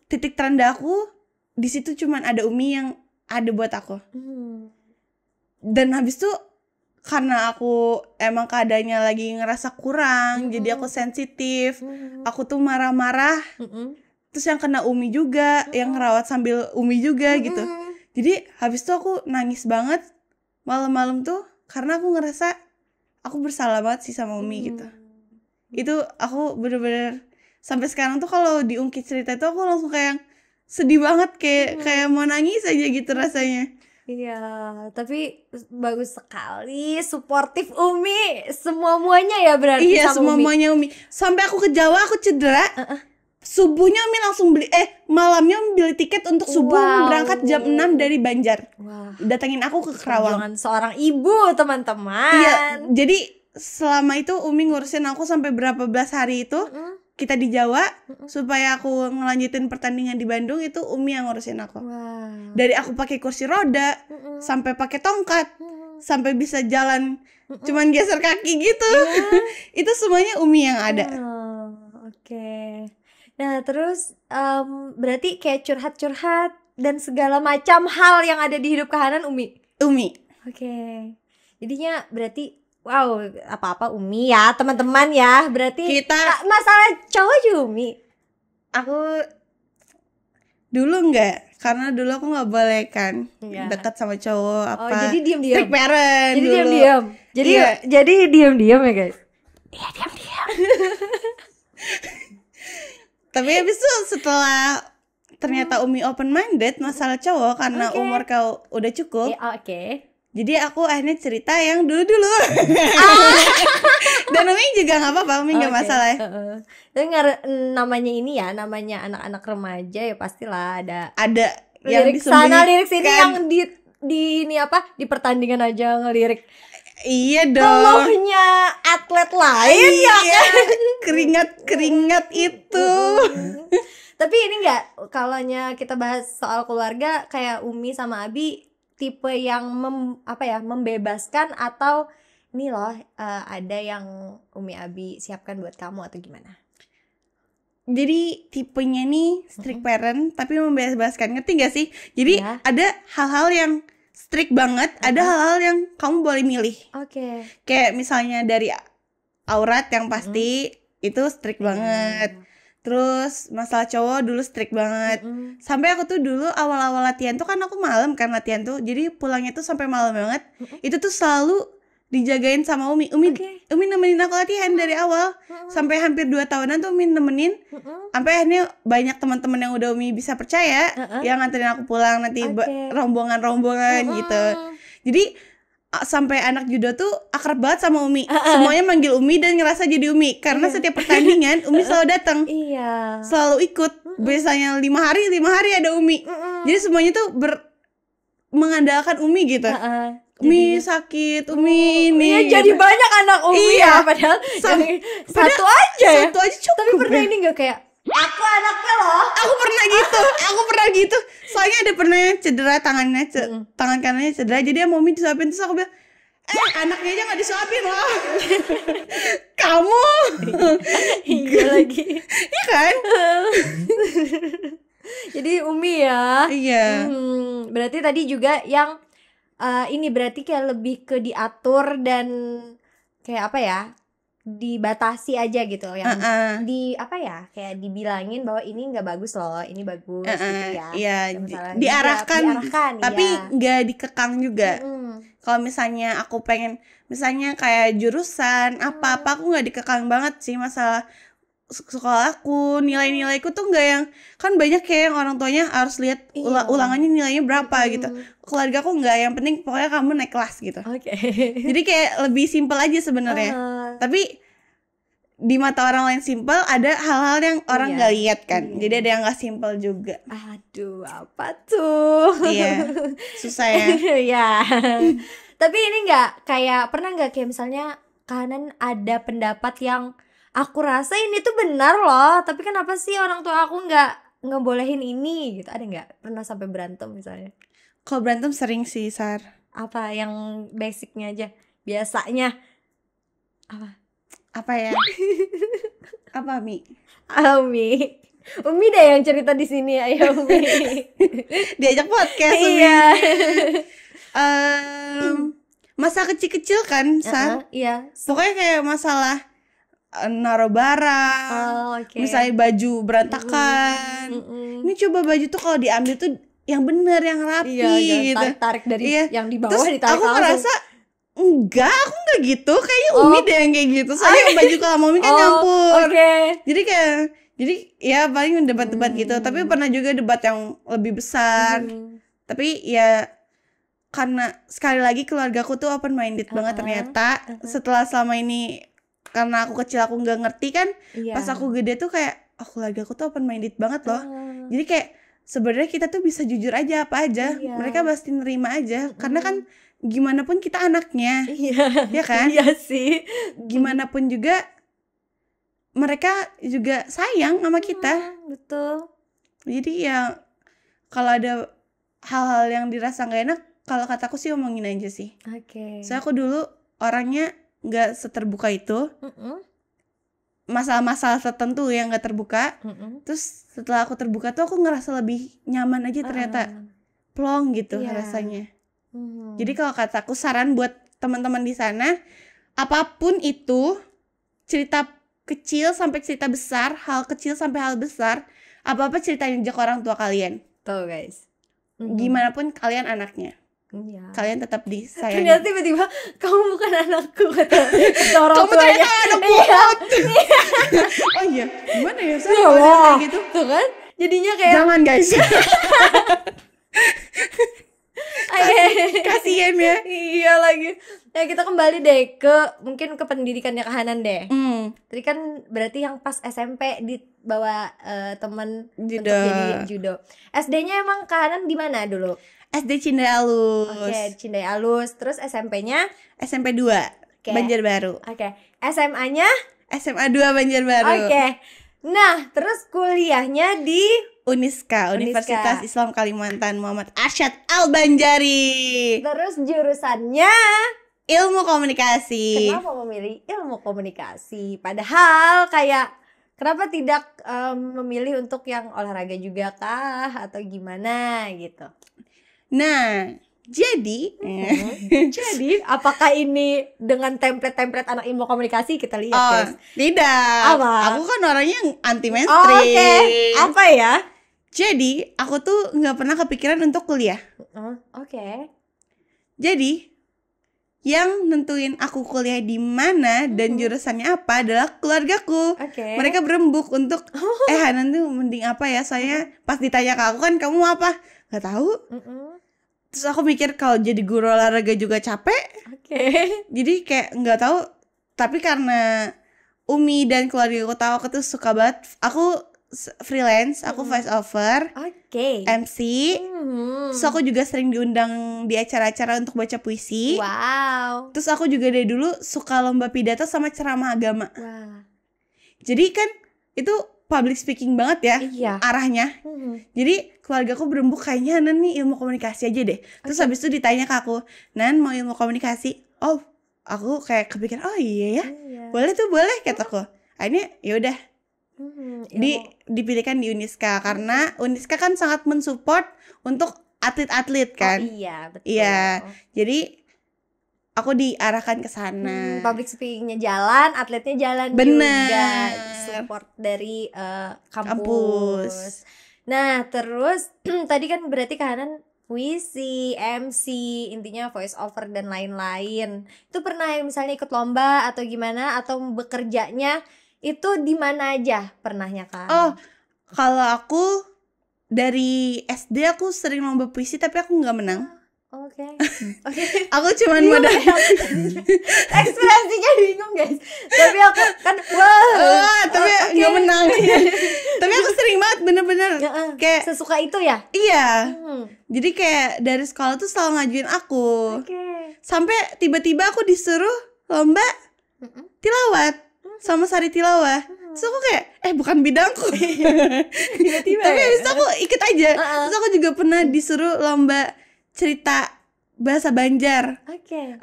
titik terendah aku di situ cuman ada Umi yang ada buat aku. Dan habis itu karena aku emang keadaannya lagi ngerasa kurang, jadi aku sensitif. Aku tuh marah-marah. Terus yang kena Umi juga, yang ngerawat sambil Umi juga gitu. Jadi habis itu aku nangis banget malam-malam tuh karena aku ngerasa aku bersalah banget sih sama Umi gitu. Itu aku bener-bener sampai sekarang tuh kalau diungkit cerita itu aku langsung kayak sedih banget, kayak mau nangis aja gitu rasanya. Iya, tapi bagus sekali, suportif Umi, semua-muanya ya berarti. Iya, sama semua-muanya Umi. Sampai aku ke Jawa aku cedera. Subuhnya Umi langsung beli malamnya Umi beli tiket untuk subuh berangkat jam 6 dari Banjar. Datangin aku ke Kerawang. Perjuangan seorang ibu, teman-teman. Iya, jadi selama itu Umi ngurusin aku sampai berapa belas hari itu. Kita di Jawa supaya aku ngelanjutin pertandingan di Bandung itu Umi yang ngurusin aku. Dari aku pakai kursi roda sampai pakai tongkat sampai bisa jalan cuman geser kaki gitu. Itu semuanya Umi yang ada. Oke. Nah terus berarti kayak curhat-curhat dan segala macam hal yang ada di hidup Kahanan Umi. Oke. Jadinya berarti wow, apa-apa Umi ya, teman-teman ya. Berarti kita masalah cowok juga Umi. Aku dulu enggak, karena dulu aku nggak boleh kan dekat sama cowok apa. Oh, jadi diam-diam. Strict parent. Jadi dulu. diam-diam. Jadi diam-diam ya guys. Iya, diam-diam. Tapi habis itu setelah ternyata Umi open minded masalah cowok karena umur kau udah cukup. Oke. Jadi aku akhirnya cerita yang dulu-dulu. Dan Umi juga gak apa-apa, Umi gak masalah ya. Namanya ini ya, namanya anak-anak remaja ya pastilah ada yang lirik sana, lirik sini yang di ini apa, di pertandingan aja ngelirik. Iya dong. Keluhnya atlet lain ya kan. Keringat itu. Tapi ini enggak, kalaunya kita bahas soal keluarga, kayak Umi sama Abi tipe yang membebaskan atau ini loh ada yang Umi Abi siapkan buat kamu atau gimana? Jadi tipenya nih strict parent tapi membebaskan, ngerti gak sih? Jadi ada hal-hal yang strict banget, ada hal-hal yang kamu boleh milih. Oke. Kayak misalnya dari aurat yang pasti itu strict banget. Terus masalah cowok dulu strict banget. Sampai aku tuh dulu awal-awal latihan tuh kan aku malam kan latihan tuh. Jadi pulangnya tuh sampai malam banget. Itu tuh selalu dijagain sama Umi. Umi nemenin aku latihan dari awal. Sampai hampir 2 tahunan tuh Umi nemenin. Sampai akhirnya banyak teman-teman yang udah Umi bisa percaya yang nganterin aku pulang nanti rombongan gitu. Jadi sampai anak judo tuh akrab banget sama Umi. Semuanya manggil Umi dan ngerasa jadi Umi karena setiap pertandingan Umi selalu datang. Selalu ikut. Biasanya 5 hari ada Umi. Jadi semuanya tuh mengandalkan Umi gitu. Umi sakit, Umi ini. Iya, jadi banyak anak Umi ya, padahal satu aja ya. Satu aja cukup. Tapi pernah ini enggak kayak aku anaknya loh. Aku pernah gitu. Soalnya ada pernah cedera tangannya, tangan kanannya cedera. Jadi mau Umi disuapin terus aku bilang, anaknya aja nggak disuapin loh. Kamu. Iya lagi. Iya kan? Jadi Umi ya. Iya. Berarti tadi juga yang ini berarti kayak lebih ke diatur dan kayak apa ya? Dibatasi aja gitu yang di apa ya kayak dibilangin bahwa ini nggak bagus loh, ini bagus gitu ya. Iya, diarahkan tapi nggak dikekang juga. Kalau misalnya aku pengen misalnya kayak jurusan apa aku nggak dikekang banget sih masalah sekolahku, nilai-nilaiku tuh nggak yang, kan banyak kayak yang orang tuanya harus lihat ulangannya nilainya berapa gitu. Keluarga aku nggak, yang penting pokoknya kamu naik kelas gitu. Oke. Jadi kayak lebih simpel aja sebenarnya. Tapi di mata orang lain simpel, ada hal-hal yang orang nggak lihat kan. Jadi ada yang nggak simpel juga. Aduh, apa tuh? Iya, susah ya. Ya. Tapi ini nggak kayak, pernah nggak kayak misalnya kanan ada pendapat yang aku rasa ini tuh benar loh, tapi kenapa sih orang tua aku nggak ngebolehin ini gitu? Ada nggak pernah sampai berantem misalnya? Kalau berantem sering sih, Sar. Apa yang basicnya aja, biasanya Apa ya? Apa, Mi? Umi deh yang cerita di sini, ayo Umi. Diajak podcast, Umi. Iya. Masa kecil-kecil kan, Sar? Iya. Pokoknya kayak masalah naruh barang, misalnya baju berantakan. Ini coba baju tuh kalau diambil tuh yang bener, yang rapi gitu. Tarik dari yang di bawah, terus ditarik aku langsung. ngerasa aku nggak gitu, kayaknya Umi deh yang kayak gitu. Soalnya baju kalau Umi kan nyampur. Jadi ya paling debat-debat gitu. Tapi pernah juga debat yang lebih besar. Tapi ya karena sekali lagi keluargaku tuh open minded banget ternyata. Setelah selama ini, karena aku kecil aku nggak ngerti kan, pas aku gede tuh kayak keluargaku tuh open minded banget loh. Jadi kayak sebenarnya kita tuh bisa jujur aja apa aja, mereka pasti nerima aja. Karena kan gimana pun kita anaknya, ya kan? Iya sih. Gimana pun juga mereka juga sayang sama kita. Betul. Jadi ya kalau ada hal-hal yang dirasa nggak enak, kalau kataku sih omongin aja sih. Soalnya aku dulu orangnya nggak seterbuka itu. Masalah-masalah tertentu yang nggak terbuka. Terus setelah aku terbuka tuh aku ngerasa lebih nyaman aja ternyata. Plong gitu rasanya. Jadi kalau kataku saran buat teman-teman di sana, apapun itu, cerita kecil sampai cerita besar, hal kecil sampai hal besar, apa-apa ceritain aja ke orang tua kalian. Tuh guys. Gimana pun kalian anaknya. Kalian tetap disayangi. Ternyata tiba-tiba kamu bukan anakku, kata orang kamu tuanya. Kamu anak buat. Oh iya, gimana ya? Saya kayak gitu. Tuh kan? Jadinya kayak jangan guys. Kasian ya. Iya lagi. Nah kita kembali deh mungkin ke pendidikannya Kak Hanan deh. Tadi kan berarti yang pas SMP dibawa teman untuk jadi judo. SD-nya emang Kak Hanan di mana dulu? SD Cindai Alus. Cindai Alus. Terus SMP-nya? SMP 2 Banjarbaru. SMA-nya? SMA 2 Banjarbaru. Nah, terus kuliahnya di Uniska, Universitas Islam Kalimantan Muhammad Arsyad Al-Banjari. Terus jurusannya Ilmu Komunikasi. Kenapa memilih ilmu komunikasi? Padahal kayak kenapa tidak memilih untuk yang olahraga juga kah? Atau gimana gitu? Nah, jadi apakah ini dengan template anak ilmu komunikasi? Kita lihat guys. Tidak. Apa? Aku kan orangnya yang anti mainstream. Apa ya? Jadi aku tuh nggak pernah kepikiran untuk kuliah. Jadi yang nentuin aku kuliah di mana dan jurusannya apa adalah keluargaku. Mereka berembuk untuk Hanan tuh mending apa ya? Saya pas ditanya ke aku kan, kamu apa? Nggak tahu. Terus aku mikir kalau jadi guru olahraga juga capek. Jadi kayak nggak tahu. Tapi karena Umi dan keluarga aku tahu aku tuh suka banget. Aku freelance, aku voice over, MC. Terus aku juga sering diundang di acara-acara untuk baca puisi. Terus aku juga dari dulu suka lomba pidato sama ceramah agama. Jadi kan itu public speaking banget ya arahnya. Jadi keluargaku berembuk kayaknya Nan nih ilmu komunikasi aja deh. Terus habis itu ditanya ke aku, Nan mau ilmu komunikasi? Aku kayak kepikiran, iya ya, boleh kataku. Akhirnya yaudah dipilihkan di Uniska karena Uniska kan sangat mensupport untuk atlet-atlet kan. Betul. Iya, jadi aku diarahkan ke sana. Public speakingnya jalan, atletnya jalan juga. Support dari kampus. Nah terus tadi kan berarti Kahanan puisi, MC, intinya voice over dan lain-lain. Itu pernah misalnya ikut lomba atau gimana? Atau bekerjanya Itu di mana aja pernahnya Kak? Oh, kalau aku dari SD aku sering lomba puisi tapi aku nggak menang. Oke. Aku cuman modal. Ekspresinya bingung guys. Tapi aku kan wah. Tapi nggak menang. Tapi aku sering banget bener-bener kayak sesuka itu ya? iya. Jadi kayak dari sekolah tuh selalu ngajuin aku. Sampai tiba-tiba aku disuruh lomba tilawat sama Sari Tilawah. Terus aku kayak bukan bidangku. Tiba-tiba. Tapi habis itu aku ikut aja. Terus aku juga pernah disuruh lomba cerita bahasa Banjar.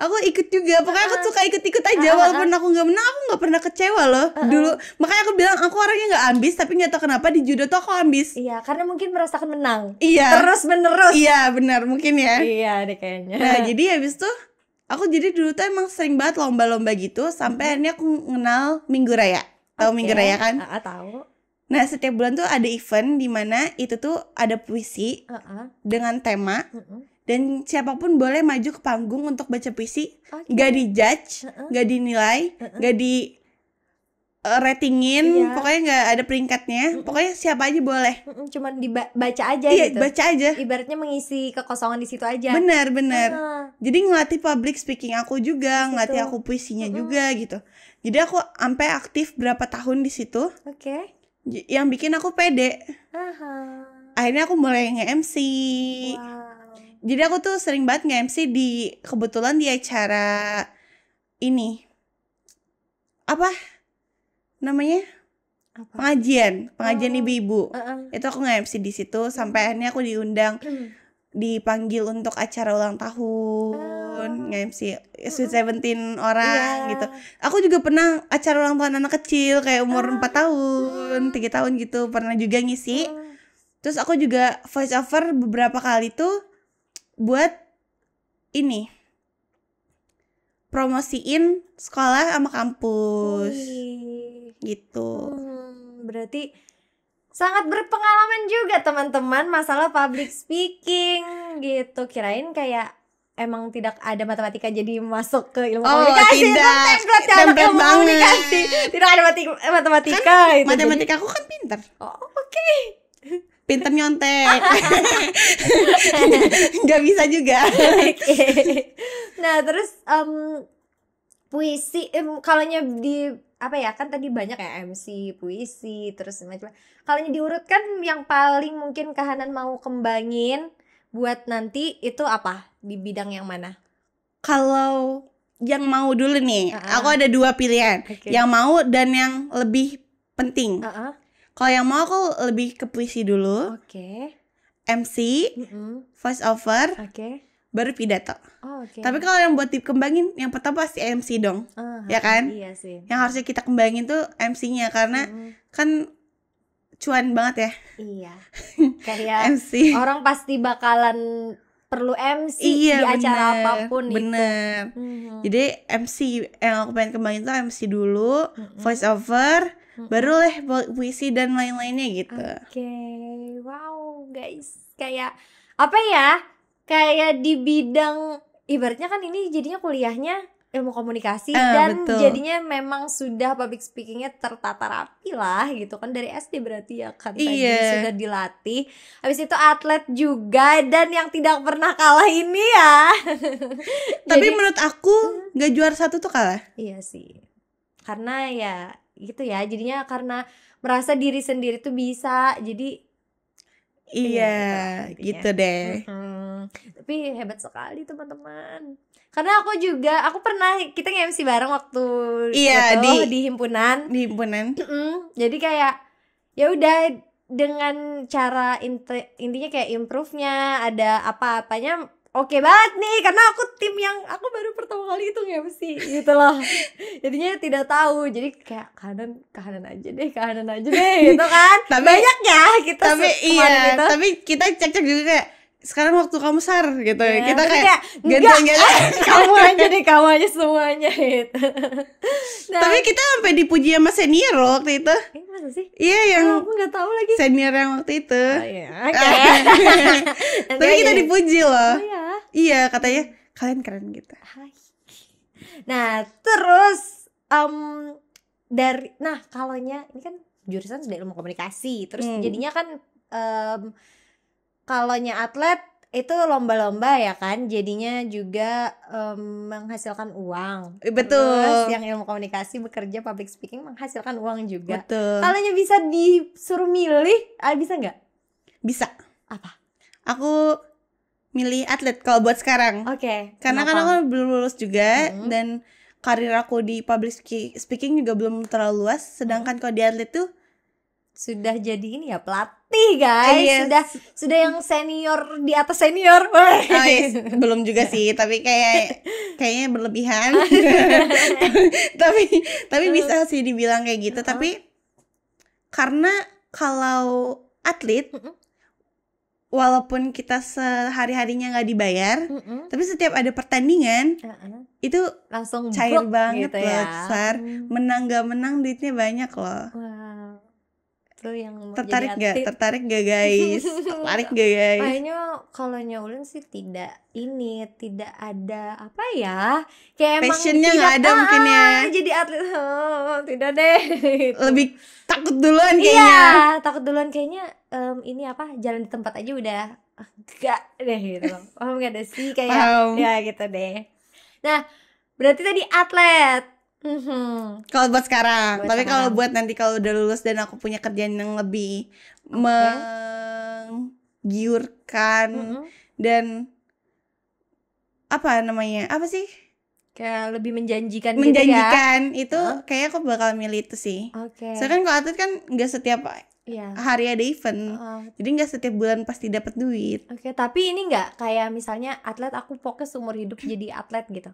Aku ikut juga. Pokoknya aku suka ikut-ikut aja. Walaupun aku nggak menang, aku nggak pernah kecewa loh dulu. Makanya aku bilang aku orangnya nggak ambis, tapi nggak tahu kenapa di judo tuh aku ambis. Iya, karena mungkin merasakan menang. Iya. Terus menerus. Iya benar mungkin ya. Iya deh kayaknya. Nah jadi habis tuh aku jadi dulu tuh emang sering banget lomba-lomba gitu. Sampai akhirnya aku kenal Minggu Raya. Tahu Minggu Raya kan? Tahu. Nah setiap bulan tuh ada event di mana itu tuh ada puisi dengan tema. Dan siapapun boleh maju ke panggung untuk baca puisi. Gak dijudge, gak dinilai, gak di ratingin. Pokoknya gak ada peringkatnya. Pokoknya siapa aja boleh. Cuman dibaca aja gitu. Iya baca aja. Ibaratnya mengisi kekosongan di situ aja. Benar. Jadi ngelatih public speaking aku juga, ngelatih aku puisinya juga gitu. Jadi aku sampai aktif berapa tahun di situ. Yang bikin aku pede. Akhirnya aku mulai nge-MC. Jadi aku tuh sering banget nge-MC kebetulan di acara ini. Apa namanya? Pengajian ibu-ibu. Itu aku nge-MC di situ sampai akhirnya aku diundang, dipanggil untuk acara ulang tahun, nge-MC Sweet 17 orang gitu. Aku juga pernah acara ulang tahun anak kecil kayak umur 4 tahun, 3 tahun gitu, pernah juga ngisi. Terus aku juga voice over beberapa kali tuh buat ini promosiin sekolah sama kampus. Gitu. Berarti sangat berpengalaman juga teman-teman masalah public speaking gitu. Kirain kayak emang tidak ada matematika jadi masuk ke ilmu komunikasi. Tidak. Template komunikasi. Tidak ada matematika kan, itu. Matematika aku kan pintar. Oke. Pintar nyontek. Gak bisa juga. Nah terus puisi kalaunya di apa ya, kan tadi banyak ya MC, puisi, terus macam. Kalaunya diurutkan yang paling mungkin Kahanan mau kembangin buat nanti itu apa? Di bidang yang mana? Kalau yang mau dulu nih, aku ada 2 pilihan. Yang mau dan yang lebih penting. Kalau yang mau aku lebih ke puisi dulu. MC, voice over, baru pidato. Tapi kalau yang buat dikembangin, yang pertama pasti MC dong, ya kan? Iya sih. Yang harusnya kita kembangin tuh MC-nya karena kan cuan banget ya. Iya. Kayak MC. Orang pasti bakalan perlu MC di acara apapun bener. Jadi MC yang aku pengen kembangin tuh MC dulu, voice over, baru deh puisi dan lain-lainnya gitu. Wow guys, kayak apa ya? Kayak di bidang ibaratnya kan ini jadinya kuliahnya ilmu komunikasi dan betul. Jadinya memang sudah public speakingnya tertata rapi lah gitu kan dari SD berarti ya kan tadi sudah dilatih. Habis itu atlet juga dan yang tidak pernah kalah ini ya. Tapi menurut aku gak juara 1 tuh kalah. Iya sih. Karena ya gitu ya, jadinya karena merasa diri sendiri tuh bisa, jadi gitu deh. Tapi hebat sekali teman-teman. Karena aku pernah kita nge-MC bareng waktu di himpunan. Jadi kayak ya udah dengan cara intinya kayak improve-nya, ada apa-apanya oke banget nih, karena aku tim yang aku baru pertama kali itu nge-MC gitu loh. Jadinya tidak tahu, jadi kayak kahanan aja deh gitu kan. Tapi banyak ya kita. Tapi kita cek juga kayak sekarang waktu kamu SAR gitu. Kita kayak ganti kamu aja semuanya gitu. Nah, tapi kita sampai dipuji sama senior loh waktu itu. Masa sih? Iya yang aku nggak tahu lagi. Senior yang waktu itu. Tapi kita jadi dipuji loh. Iya katanya kalian keren gitu. Nah terus kalonya ini kan jurusan sudah ilmu komunikasi, terus jadinya kan kalonya atlet itu lomba-lomba ya kan, jadinya juga menghasilkan uang. Betul. Terus yang ilmu komunikasi bekerja public speaking menghasilkan uang juga. Betul. Kalonya bisa disuruh milih, bisa nggak? Bisa. Apa? Aku milih atlet kalau buat sekarang. Oke. Karena kan aku belum lulus juga dan karir aku di public speaking juga belum terlalu luas. Sedangkan kalau di atlet tuh sudah jadi ini ya, pelatih guys. Yes. Sudah yang senior di atas senior. Yes. Belum juga sih, tapi kayaknya berlebihan. tapi bisa sih dibilang kayak gitu. Tapi karena kalau atlet walaupun kita sehari-harinya nggak dibayar, tapi setiap ada pertandingan itu langsung cair banget gitu loh, ya. Sar. Menang gak menang duitnya banyak loh. Wow. Itu yang mau Tertarik jadi gak? atlet. Tertarik gak guys? Tertarik gak guys? Kayaknya kalau Ulin sih tidak ada apa ya, kayak passionnya emang nggak ada mungkin ya. Jadi atlet tidak deh. Lebih takut duluan kayaknya. Iya, takut duluan kayaknya. Ini apa, jalan di tempat aja udah enggak deh gitu loh. Paham gak ada sih kayak Paham. ya gitu deh. Nah, berarti tadi atlet. Kalau buat sekarang, Buat tapi sekarang. kalau buat nanti kalau udah lulus dan aku punya kerjaan yang lebih menggiurkan dan apa namanya? Apa sih? Kayak lebih menjanjikan Menjanjikan itu kayaknya aku bakal milih itu sih. Oke. Soalnya kan kalau atlet kan nggak setiap Iya. hari ada event, jadi nggak setiap bulan pasti dapat duit. Oke, tapi ini nggak kayak misalnya atlet aku fokus seumur hidup jadi atlet gitu.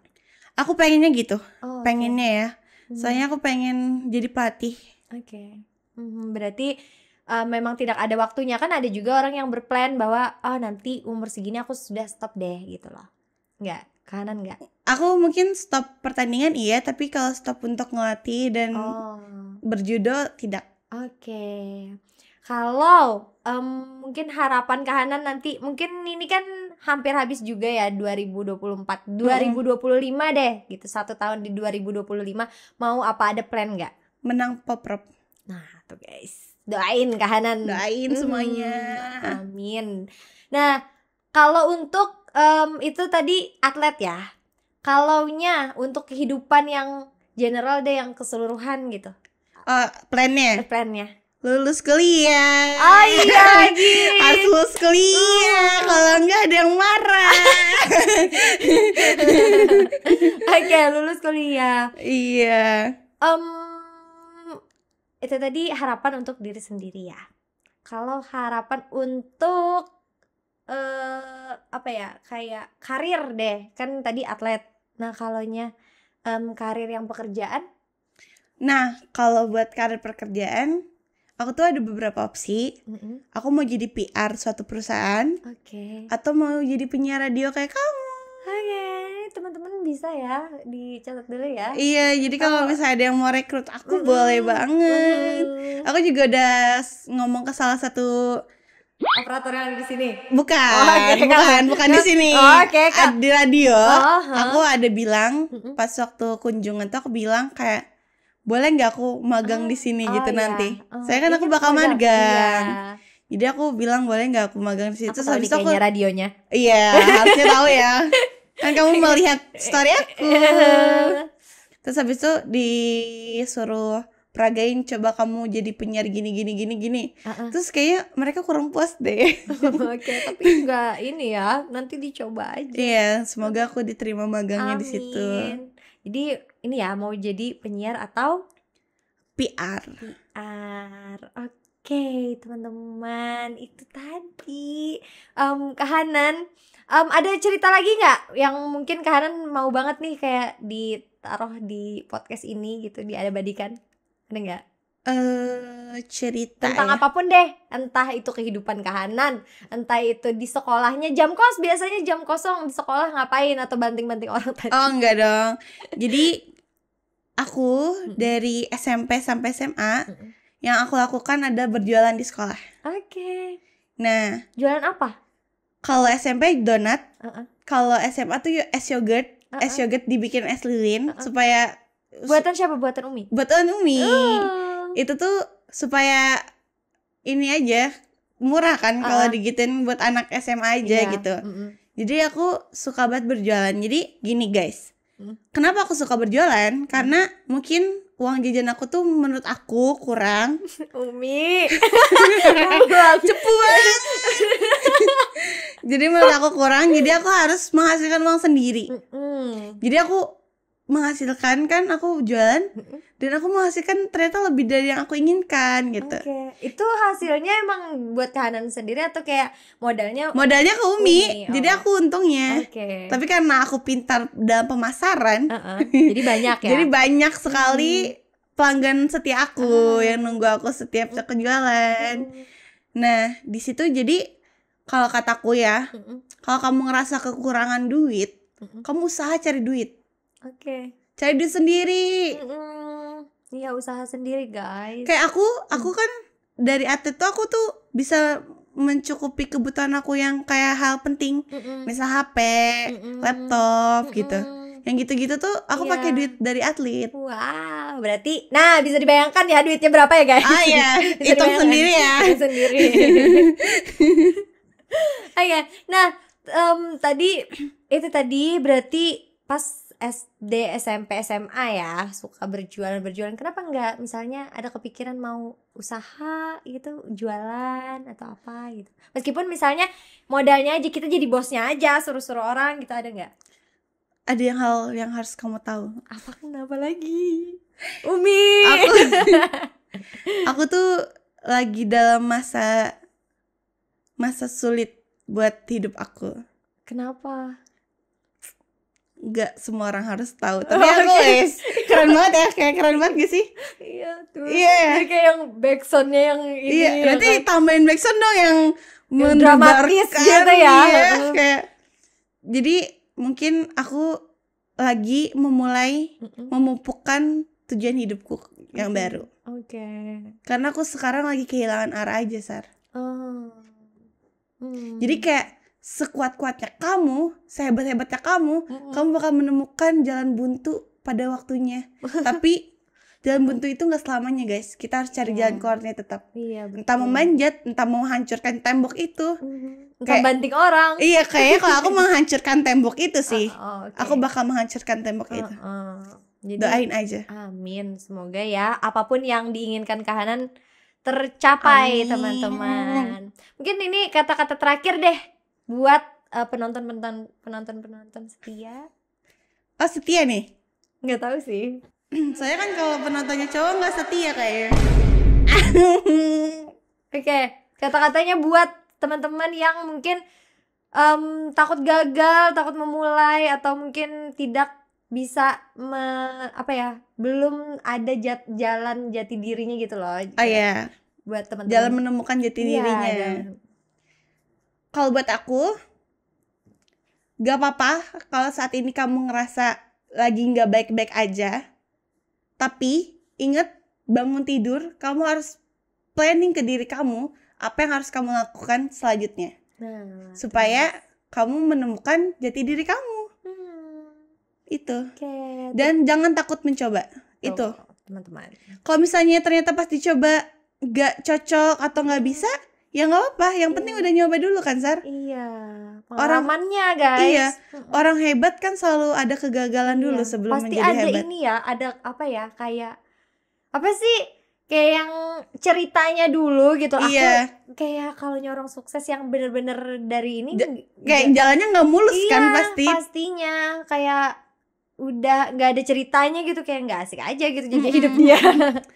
Aku pengennya gitu, Oh, oke. pengennya ya. Soalnya aku pengen jadi pelatih. Oke. Berarti memang tidak ada waktunya. Kan ada juga orang yang berplan bahwa nanti umur segini aku sudah stop deh gitu loh. Nggak, kanan nggak? Aku mungkin stop pertandingan iya, tapi kalau stop untuk ngelatih dan berjudo tidak. Oke. Kalau mungkin harapan kahanan nanti, mungkin ini kan hampir habis juga ya 2024, 2025 deh gitu, 1 tahun di 2025, mau apa, ada plan nggak? Menang Poprov. Nah tuh guys, doain kahanan. Doain semuanya. Amin. Nah kalau untuk itu tadi atlet ya. Kalaunya untuk kehidupan yang general deh, yang keseluruhan gitu. Plannya lulus kuliah. Oh iya lagi. Harus lulus kuliah. Kalau enggak ada yang marah. Oke, lulus kuliah. Iya. Itu tadi harapan untuk diri sendiri ya. Kalau harapan untuk apa ya, kayak karir deh, kan tadi atlet. Nah kalaunya karir yang pekerjaan. Nah kalau buat karir pekerjaan, aku tuh ada beberapa opsi. Aku mau jadi PR suatu perusahaan. Oke. Atau mau jadi penyiar radio kayak kamu. Oke, teman-teman bisa ya dicatat dulu ya. Iya, jadi kalau misalnya ada yang mau rekrut aku boleh banget. Aku juga udah ngomong ke salah satu operator yang ada di sini. Bukan di sini. Di radio. Aku ada bilang pas waktu kunjungan tuh, aku bilang kayak boleh nggak aku magang di sini gitu nanti. Saya kan aku bakal magang. Iya. Jadi aku bilang boleh nggak aku magang di situ. Terus habis itu kayaknya radionya. Iya, harusnya tahu ya. Kan kamu melihat story aku. Terus habis itu disuruh peragain, coba kamu jadi penyiar gini. Terus kayaknya mereka kurang puas deh. Oke, tapi enggak ini ya, nanti dicoba aja. Iya, semoga aku diterima magangnya di situ. Jadi ini ya, mau jadi penyiar atau PR. Oke, teman-teman, itu tadi kahanan. Ada cerita lagi nggak yang mungkin kahanan mau banget nih kayak ditaruh di podcast ini gitu, diabadikan? Ada nggak? Cerita tentang apapun deh, entah itu kehidupan kahanan, entah itu di sekolahnya, jam kos, biasanya jam kosong di sekolah ngapain, atau banting-banting orang tadi. Oh enggak dong. Jadi aku dari SMP sampai SMA yang aku lakukan ada berjualan di sekolah. Oke. Nah, jualan apa? Kalau SMP donat, kalau SMA tuh es yogurt. Es yogurt dibikin es lilin supaya Buatan siapa? Buatan Umi? Buatan Umi. Oh. Itu tuh supaya ini aja murah kan kalau digituin buat anak SMA aja gitu. Jadi aku suka banget berjualan. Jadi gini guys, kenapa aku suka berjualan? Karena mungkin uang jajan aku tuh menurut aku kurang. Umi Cepu banget. Jadi menurut aku kurang, jadi aku harus menghasilkan uang sendiri. Jadi aku menghasilkan kan, aku jualan dan aku menghasilkan ternyata lebih dari yang aku inginkan gitu. Itu hasilnya emang buat Kahanan sendiri atau kayak modalnya ke Umi. Jadi aku untungnya. Tapi karena aku pintar dalam pemasaran, jadi banyak ya. Jadi banyak sekali pelanggan setia aku yang nunggu aku setiap aku jualan. Nah, di situ jadi kalau kataku ya, kalau kamu ngerasa kekurangan duit, kamu usaha cari duit. Cari duit sendiri. Iya, usaha sendiri guys. Kayak aku kan dari atlet tuh aku tuh bisa mencukupi kebutuhan aku yang kayak hal penting, misal HP, laptop gitu. Yang gitu-gitu tuh aku pakai duit dari atlet. Wow, berarti nah bisa dibayangkan ya duitnya berapa ya guys? Iya, hitung sendiri ya. Sendiri. Nah, tadi berarti pas SD, SMP, SMA ya suka berjualan. Kenapa enggak misalnya ada kepikiran mau usaha gitu, jualan atau apa gitu? Meskipun misalnya modalnya aja kita jadi bosnya aja, suruh-suruh orang gitu, ada enggak? Ada hal yang harus kamu tahu. Apa? Kenapa lagi? Umi. Aku tuh lagi dalam masa sulit buat hidup aku. Kenapa? Gak semua orang harus tahu. Tapi aku keren banget ya, kayak keren banget gak sih? Iya tuh. Iya. Kayak yang backsoundnya yang ini. Iya. Nanti tambahin backsound dong yang dramatis gitu ya. Iya, kayak. Jadi mungkin aku lagi memulai memupukkan tujuan hidupku yang baru. Karena aku sekarang lagi kehilangan arah aja, Sar. Jadi kayak sekuat-kuatnya kamu, sehebat-hebatnya kamu bakal menemukan jalan buntu pada waktunya. Tapi jalan buntu itu gak selamanya guys. Kita harus cari jalan keluarnya tetap. Entah memanjat, entah mau menghancurkan tembok itu, entah banting orang. Iya, kayaknya kalau aku menghancurkan tembok itu sih. Aku bakal menghancurkan tembok itu. Jadi, doain aja. Amin, semoga ya apapun yang diinginkan Kahanan tercapai. Amin. Teman-teman. Mungkin ini kata-kata terakhir deh buat penonton setia. Oh, setia nih? Nggak tahu sih. Soalnya kan kalau penontonnya cowok nggak setia kayaknya. Oke, kata-katanya buat teman-teman yang mungkin takut gagal, takut memulai, atau mungkin tidak bisa belum ada jalan jati dirinya gitu loh. Iya. Buat teman-teman. Jalan menemukan jati dirinya. Kalau buat aku, gak apa-apa kalau saat ini kamu ngerasa lagi gak baik-baik aja. Tapi ingat, bangun tidur, kamu harus planning ke diri kamu apa yang harus kamu lakukan selanjutnya. Supaya kamu menemukan jati diri kamu. Itu. Dan jangan takut mencoba. Itu teman-teman. Kalau misalnya ternyata pas dicoba gak cocok atau gak bisa, ya nggak apa-apa, yang penting udah nyoba dulu kan, Sar? Iya, pengalamannya guys. Iya, orang hebat kan selalu ada kegagalan dulu sebelum pasti menjadi hebat. Pasti ada ini ya, ada apa ya, kayak apa sih, kayak yang ceritanya dulu gitu. Iya. Aku kayak kalau orang sukses yang bener-bener dari ini kayak jalannya nggak mulus kan pasti. Pastinya kayak udah nggak ada ceritanya gitu, kayak nggak asik aja gitu jadi hidup dia.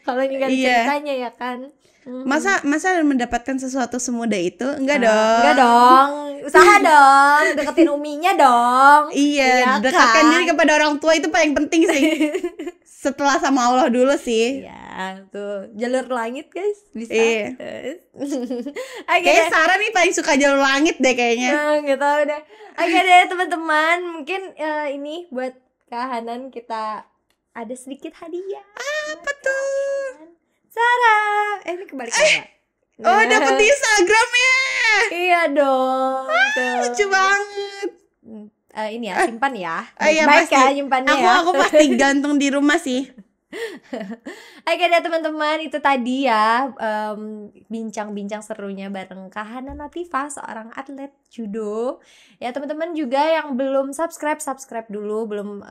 Kalau nggak ada ceritanya ya kan. Masa mendapatkan sesuatu semudah itu? Enggak dong. Usaha dong, deketin Uminya dong. Iya, dekatkan diri kepada orang tua itu paling penting sih. Setelah sama Allah dulu sih. Iya, tuh jalur langit guys, bisa. Iya. Kayak Sarah nih paling suka jalur langit deh kayaknya. Nggak tahu deh. Oke deh teman-teman, mungkin ini buat Kahanan kita ada sedikit hadiah. Apa tuh? Sarah, ini kebalik ya. Oh, dapet di Instagram ya. Iya dong. Lucu banget. ini ya, simpan ya. Iya, Baik pasti. ya nyimpannya ya. Aku pasti gantung di rumah sih. Oke deh teman-teman, itu tadi ya bincang-bincang serunya bareng Kahana Natifah, seorang atlet judo. Ya teman-teman juga yang belum subscribe dulu, belum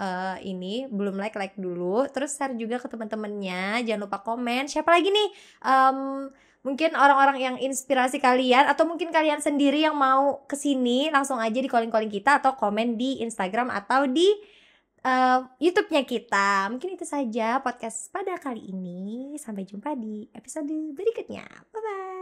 belum like dulu, terus share juga ke teman-temannya. Jangan lupa komen. Siapa lagi nih mungkin orang-orang yang inspirasi kalian, atau mungkin kalian sendiri yang mau kesini, langsung aja di calling kita atau komen di Instagram atau di YouTube-nya kita. Mungkin itu saja podcast pada kali ini. Sampai jumpa di episode berikutnya. Bye-bye.